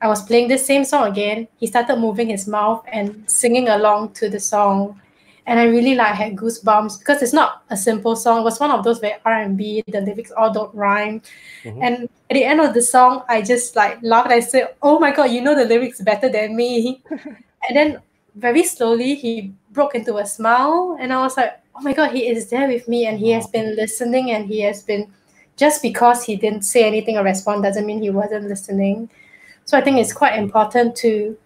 I was playing this same song again. He started moving his mouth and singing along to the song. And I really had goosebumps because it's not a simple song. It was one of those very R&B, the lyrics all don't rhyme. And at the end of the song, I just laughed. I said, oh my God, you know the lyrics better than me. And then very slowly, he broke into a smile. And I was like, oh my God, he is there with me. And he has been listening and he has been, just because he didn't say anything or respond doesn't mean he wasn't listening. So I think it's quite important to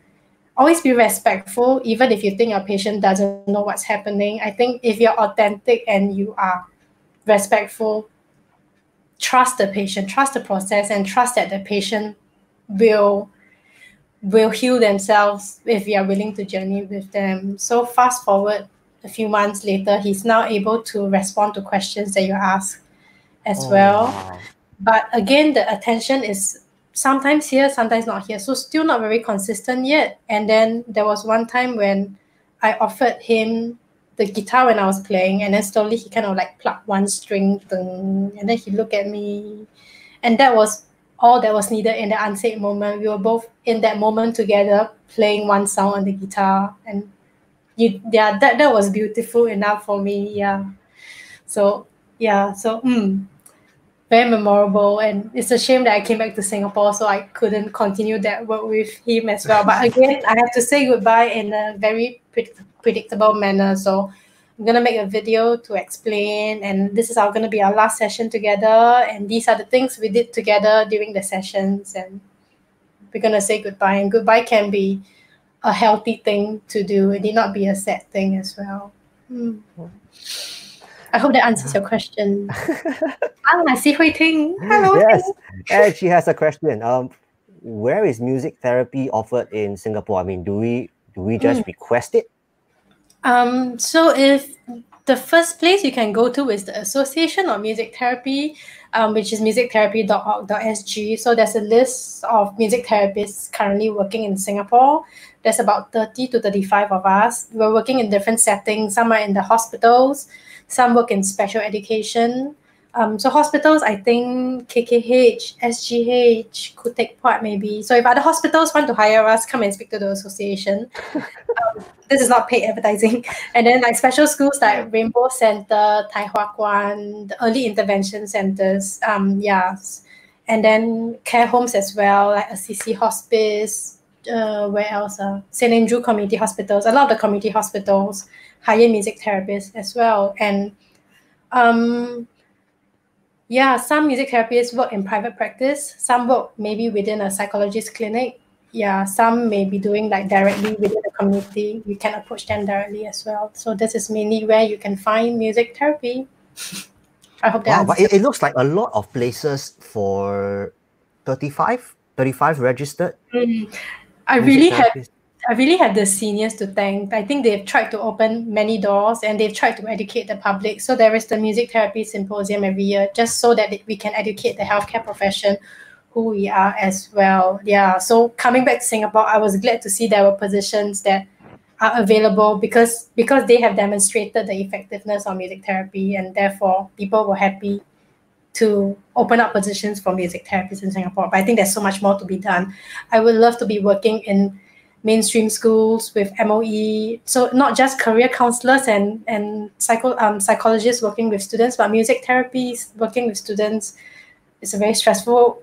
always be respectful, even if you think your patient doesn't know what's happening. I think if you're authentic and you are respectful, trust the patient, trust the process, and trust that the patient will heal themselves if you are willing to journey with them. So fast forward a few months later, he's now able to respond to questions that you ask as well. Wow. But again, the attention is sometimes here, sometimes not here. So still not very consistent yet. And then there was one time when I offered him the guitar when I was playing, and then slowly he kind of plucked one string, and then he looked at me. And that was all that was needed in the unsaid moment. We were both in that moment together, playing one song on the guitar. And that was beautiful enough for me. Yeah. So very memorable, and it's a shame that I came back to Singapore, so I couldn't continue that work with him as well. But again, I have to say goodbye in a very predictable manner. So I'm going to make a video to explain, and this is going to be our last session together, and these are the things we did together during the sessions, and we're going to say goodbye. And goodbye can be a healthy thing to do. It need not be a sad thing as well. I hope that answers your question. I see Hui Ting. Hello. Yes, and she has a question. Where is music therapy offered in Singapore? I mean, do we just request it? So if the first place you can go to is the Association of Music Therapy, which is musictherapy.org.sg. So there's a list of music therapists currently working in Singapore. There's about 30 to 35 of us. We're working in different settings. Some are in the hospitals, some work in special education. So hospitals, I think KKH, SGH could take part maybe. So if other hospitals want to hire us, come and speak to the association. This is not paid advertising. And then like special schools like Rainbow Center, Tai Hua Kwan, the early intervention centers, and then care homes as well, like Assisi Hospice, where else? St. Andrew Community Hospitals. A lot of the community hospitals hire music therapists as well. And some music therapists work in private practice. Some work maybe within a psychologist clinic. Yeah, some may be doing like directly within the community. You can approach them directly as well. So this is mainly where you can find music therapy. I hope that Wow, but it looks like a lot of places for 35 registered. I really have the seniors to thank. I think they've tried to open many doors and they've tried to educate the public. So there is the music therapy symposium every year, just so that we can educate the healthcare profession who we are as well. Yeah. So coming back to Singapore, I was glad to see there were positions that are available because they have demonstrated the effectiveness of music therapy, and therefore people were happy to open up positions for music therapists in Singapore. But I think there's so much more to be done. I would love to be working in mainstream schools with MOE. So not just career counselors and psychologists working with students, but music therapies working with students. It's a very stressful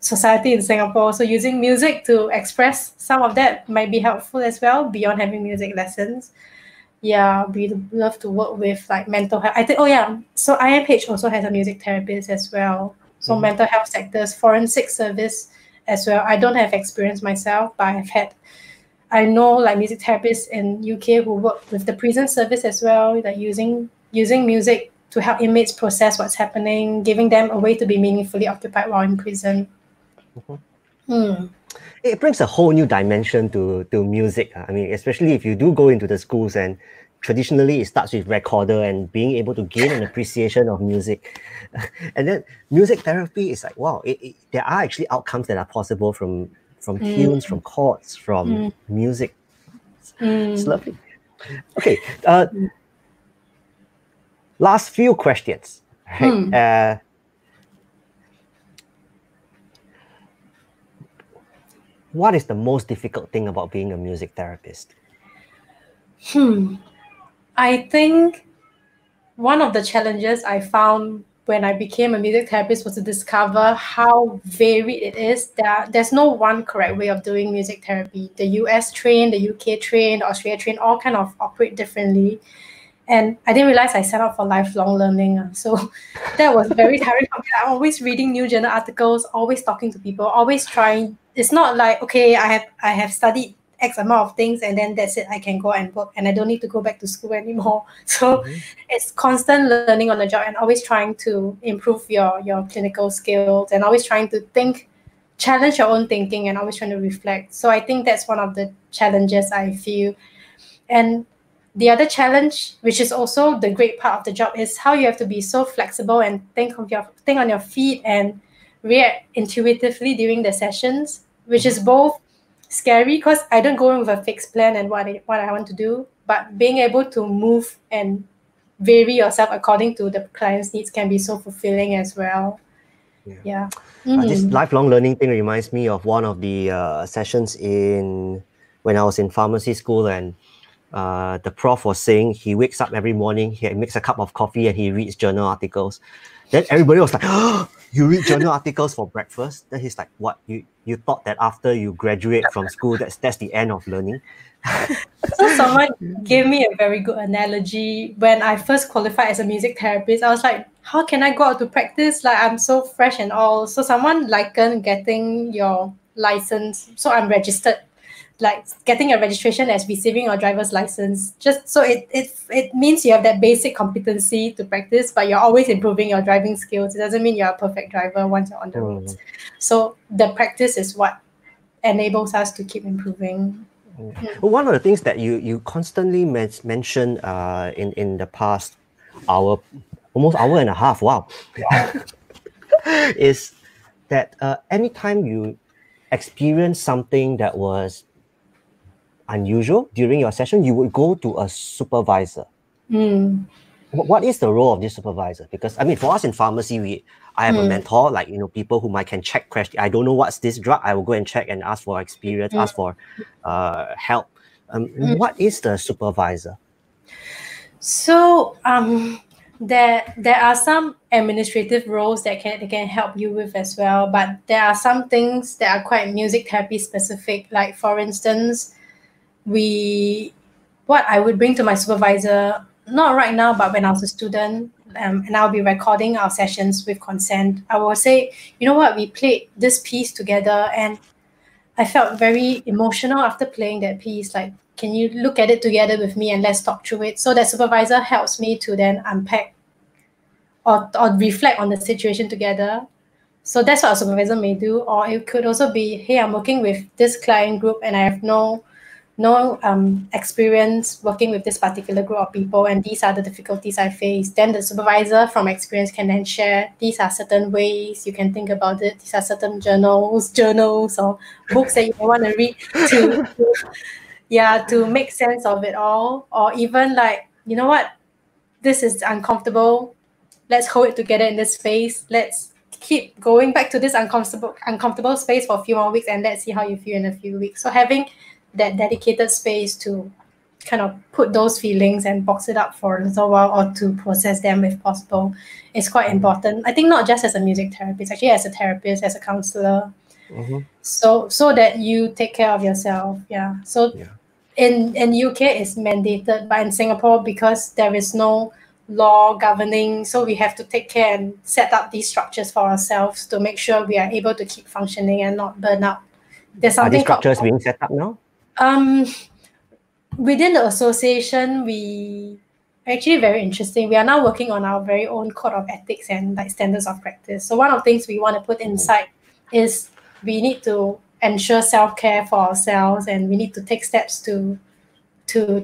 society in Singapore. So using music to express some of that might be helpful as well, beyond having music lessons. Yeah, we'd love to work with like mental health. So IMH also has a music therapist as well. So mental health sectors, forensic service as well. I don't have experience myself, but I know like music therapists in UK who work with the prison service as well, like using music to help inmates process what's happening, giving them a way to be meaningfully occupied while in prison. It brings a whole new dimension to music. I mean, especially if you do go into the schools, and traditionally it starts with recorder and being able to gain an appreciation of music. And then music therapy is like, wow, there are actually outcomes that are possible from tunes, from chords, from music. It's lovely. Okay, last few questions. Right? What is the most difficult thing about being a music therapist? I think one of the challenges I found when I became a music therapist was to discover how varied it is. There's no one correct way of doing music therapy. The US trained, the UK trained, the Australia trained, all kind of operate differently. And I didn't realize I signed up for lifelong learning. So that was very tiring for me. I'm always reading new journal articles, always talking to people, always trying. It's not like, okay, I have studied X amount of things and then that's it, I can go and work and I don't need to go back to school anymore. So it's constant learning on the job and always trying to improve your clinical skills and always trying to challenge your own thinking and always trying to reflect. So I think that's one of the challenges I feel. And the other challenge, which is also the great part of the job, is how you have to be so flexible and think on your feet and react intuitively during the sessions, which is both scary because I don't go in with a fixed plan and what I want to do, but being able to move and vary yourself according to the client's needs can be so fulfilling as well. Yeah. This lifelong learning thing reminds me of one of the sessions when I was in pharmacy school, and the prof was saying he wakes up every morning, he makes a cup of coffee and he reads journal articles. Then everybody was like, oh, you read journal articles for breakfast? Then he's like, what, you thought that after you graduate from school that's the end of learning? So someone gave me a very good analogy. When I first qualified as a music therapist, I was like, how can I go out to practice? Like, I'm so fresh and all. So someone likened getting your license. So I'm registered like getting a registration as receiving your driver's license. Just so it means you have that basic competency to practice, but you're always improving your driving skills. It doesn't mean you're a perfect driver once you're on the roads. So the practice is what enables us to keep improving. One of the things that you constantly mention in the past hour, almost hour and a half, wow, is that anytime you experience something that was unusual during your session, you would go to a supervisor. What is the role of this supervisor? Because I mean, for us in pharmacy, I have a mentor, like, people whom I can check question. I don't know what's this drug. I will go and check and ask for experience, ask for help. What is the supervisor? So there are some administrative roles that can help you with as well, but there are some things that are quite music therapy specific. Like, for instance, what I would bring to my supervisor, not right now, but when I was a student, and I'll be recording our sessions with consent, I will say, you know what, we played this piece together and I felt very emotional after playing that piece. Like, can you look at it together with me and let's talk through it? So that supervisor helps me to then unpack or reflect on the situation together. So that's what a supervisor may do. Or it could also be, hey, I'm working with this client group and I have no experience working with this particular group of people, and these are the difficulties I face. Then the supervisor from experience can then share, these are certain ways you can think about it. These are certain journals or books that you want to read to make sense of it all. Or even like, you know what, this is uncomfortable. Let's hold it together in this space. Let's keep going back to this uncomfortable space for a few more weeks, and let's see how you feel in a few weeks. So having that dedicated space to kind of put those feelings and box it up for a little while, or to process them if possible, is quite important. I think not just as a music therapist, actually as a therapist, as a counselor, so that you take care of yourself. In UK it's mandated, but in Singapore, because there is no law governing, so we have to take care and set up these structures for ourselves to make sure we are able to keep functioning and not burn out. There's something Are these structures being set up now? Within the association, we actually very interesting. We are now working on our very own code of ethics and like standards of practice. So one of the things we want to put inside is we need to ensure self-care for ourselves, and we need to take steps to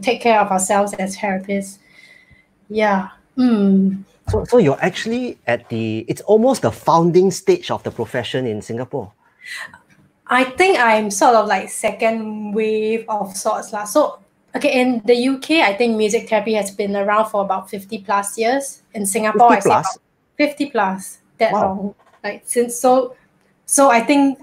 take care of ourselves as therapists. So you're actually at it's almost the founding stage of the profession in Singapore. I think I'm sort of like second wave of sorts. So, okay, in the UK, I think music therapy has been around for about 50 plus years. In Singapore, 50 plus? I say 50 plus, that wow. long. Like, since so I think,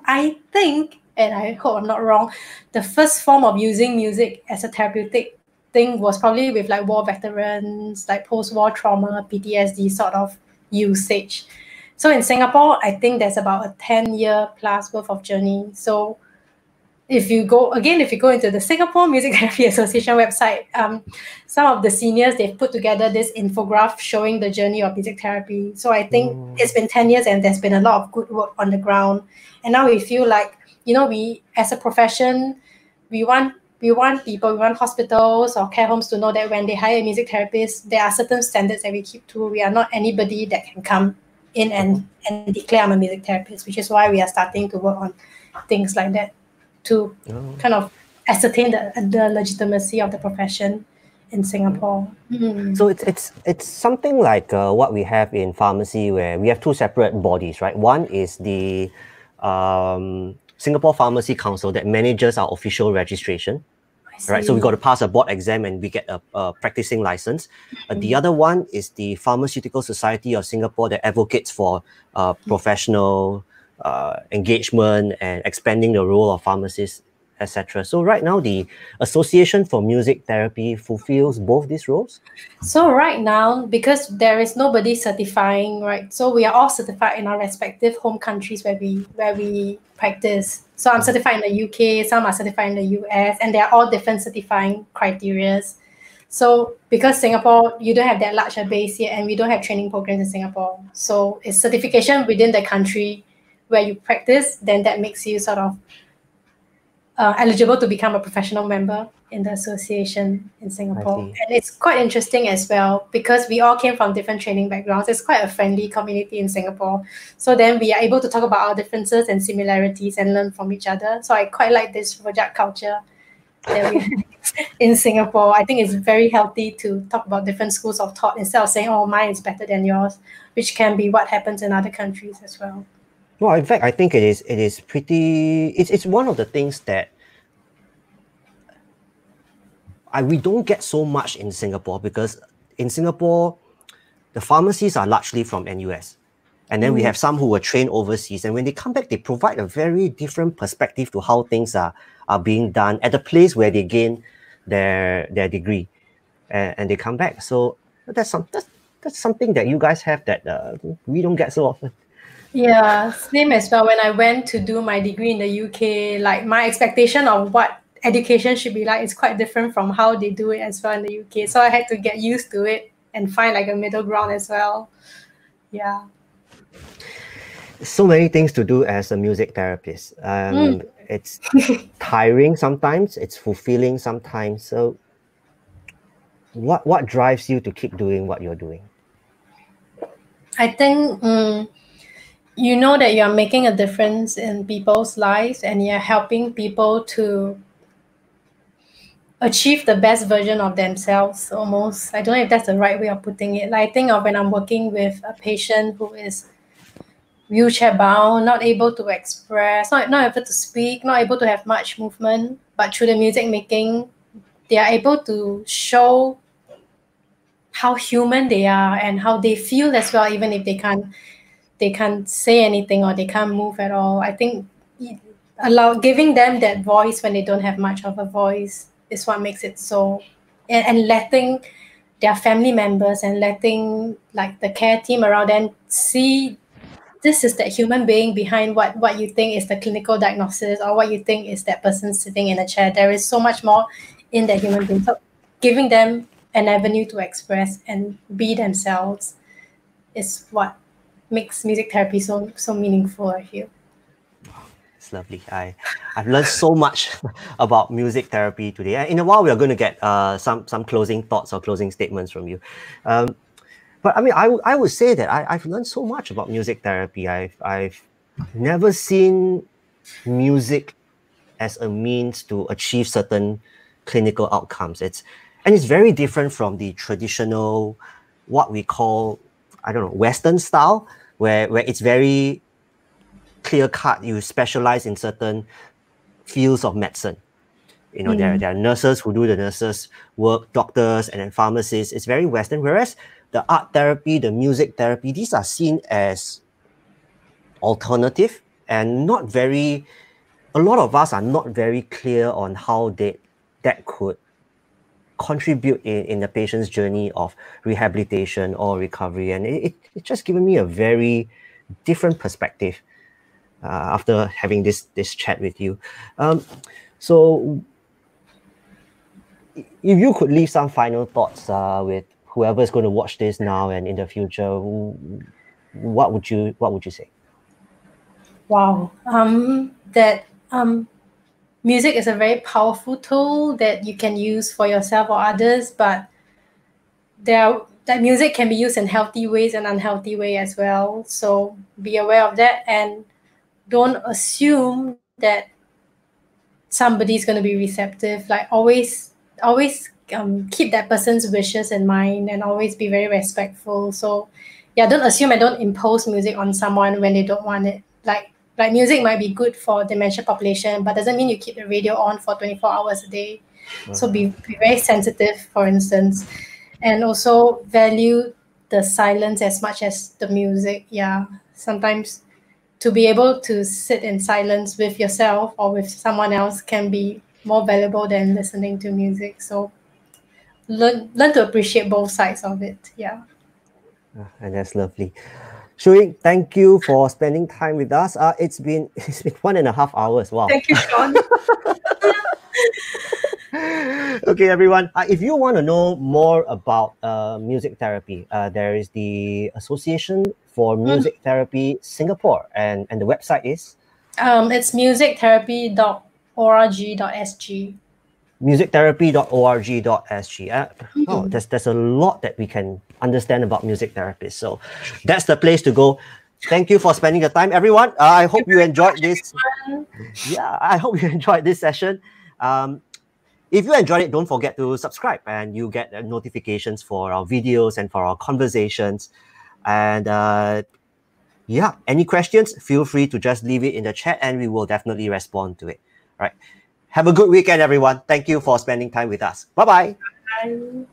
and I hope I'm not wrong, the first form of using music as a therapeutic thing was probably with like war veterans, like post-war trauma, PTSD sort of usage. So in Singapore, I think there's about a 10-year plus worth of journey. So if you go into the Singapore Music Therapy Association website, some of the seniors, they've put together this infograph showing the journey of music therapy. So I think it's been 10 years and there's been a lot of good work on the ground. And now we feel like, we as a profession, we want people, we want hospitals or care homes to know that when they hire a music therapist, there are certain standards that we keep to. We are not anybody that can come in and declare I'm a music therapist, which is why we are starting to work on things like that to kind of ascertain the legitimacy of the profession in Singapore. So it's something like what we have in pharmacy, where we have two separate bodies, right? One is the Singapore Pharmacy Council that manages our official registration. Right, so we got to pass a board exam and we get a practicing license. The other one is the Pharmaceutical Society of Singapore that advocates for professional engagement and expanding the role of pharmacists, etc. So right now, the Association for Music Therapy fulfills both these roles? So right now, because there is nobody certifying, right? So we are all certified in our respective home countries where we practice. So I'm certified in the UK, some are certified in the US, and they're all different certifying criteria. So because Singapore, you don't have that larger base here, and we don't have training programs in Singapore. So it's certification within the country where you practice, then that makes you sort of eligible to become a professional member in the association in Singapore. see. And it's quite interesting as well because we all came from different training backgrounds. It's quite a friendly community in Singapore. So then we are able to talk about our differences and similarities and learn from each other. So I quite like this project culture that we have in Singapore. I think it's very healthy to talk about different schools of thought instead of saying, oh, mine is better than yours, which can be what happens in other countries as well. Well, in fact, I think it is pretty. It's one of the things that we don't get so much in Singapore, because in Singapore, the pharmacies are largely from NUS. And then we have some who were trained overseas. And when they come back, they provide a very different perspective to how things are being done at the place where they gain their degree. And they come back. So that's something that you guys have that we don't get so often. Yeah, same as well. When I went to do my degree in the UK, like my expectation of what education should be like is quite different from how they do it as well in the UK. So I had to get used to it and find like a middle ground as well. Yeah. So many things to do as a music therapist. It's tiring sometimes, it's fulfilling sometimes. So what drives you to keep doing what you're doing? I think you know that you're making a difference in people's lives and you're helping people to achieve the best version of themselves almost. I don't know if that's the right way of putting it. Like, I think of when I'm working with a patient who is wheelchair bound, not able to express, not able to speak, not able to have much movement, but through the music making, they are able to show how human they are and how they feel as well, even if they can't say anything or they can't move at all. I think giving them that voice when they don't have much of a voice is what makes it so, and letting their family members and letting like the care team around them see this is that human being behind what you think is the clinical diagnosis or what you think is that person sitting in a chair. There is so much more in that human being. So giving them an avenue to express and be themselves is what makes music therapy so meaningful, I feel. It's lovely. I've learned so much about music therapy today. In a while, we are going to get some closing thoughts or closing statements from you. But I mean, I would say that I've learned so much about music therapy. I've never seen music as a means to achieve certain clinical outcomes. It's very different from the traditional, what we call, I don't know, Western style, where it's very clear cut. You specialize in certain fields of medicine. You know, there are nurses who do the nurses work, doctors, and then pharmacists. It's very Western. Whereas the art therapy, the music therapy, these are seen as alternative and not very, a lot of us are not very clear on how that could contribute in the patient's journey of rehabilitation or recovery. And it's just given me a very different perspective after having this chat with you. So if you could leave some final thoughts with whoever is going to watch this now and in the future, what would you say? Wow. Music is a very powerful tool that you can use for yourself or others, but that music can be used in healthy ways and unhealthy ways as well. So be aware of that and don't assume that somebody's going to be receptive. Like always keep that person's wishes in mind and always be very respectful. So yeah, don't assume and don't impose music on someone when they don't want it. Like music might be good for dementia population, but doesn't mean you keep the radio on for 24 hours a day. So be very sensitive, for instance, and also value the silence as much as the music. Yeah, sometimes to be able to sit in silence with yourself or with someone else can be more valuable than listening to music. So learn to appreciate both sides of it. Yeah. And that's lovely. Shuying, thank you for spending time with us. It's been 1.5 hours. Wow. Thank you, Sean. Okay, everyone. If you want to know more about music therapy, there is the Association for Music Therapy Singapore, and the website is? It's musictherapy.org. musictherapy.org.sg. musictherapy.org.sg. Oh, there's a lot that we can understand about music therapists. So that's the place to go. Thank you for spending the time, everyone. I hope you enjoyed this. Yeah, I hope you enjoyed this session. If you enjoyed it, don't forget to subscribe and you get notifications for our videos and for our conversations. And yeah, any questions, feel free to just leave it in the chat and we will definitely respond to it. All right. Have a good weekend, everyone. Thank you for spending time with us. Bye-bye. Bye.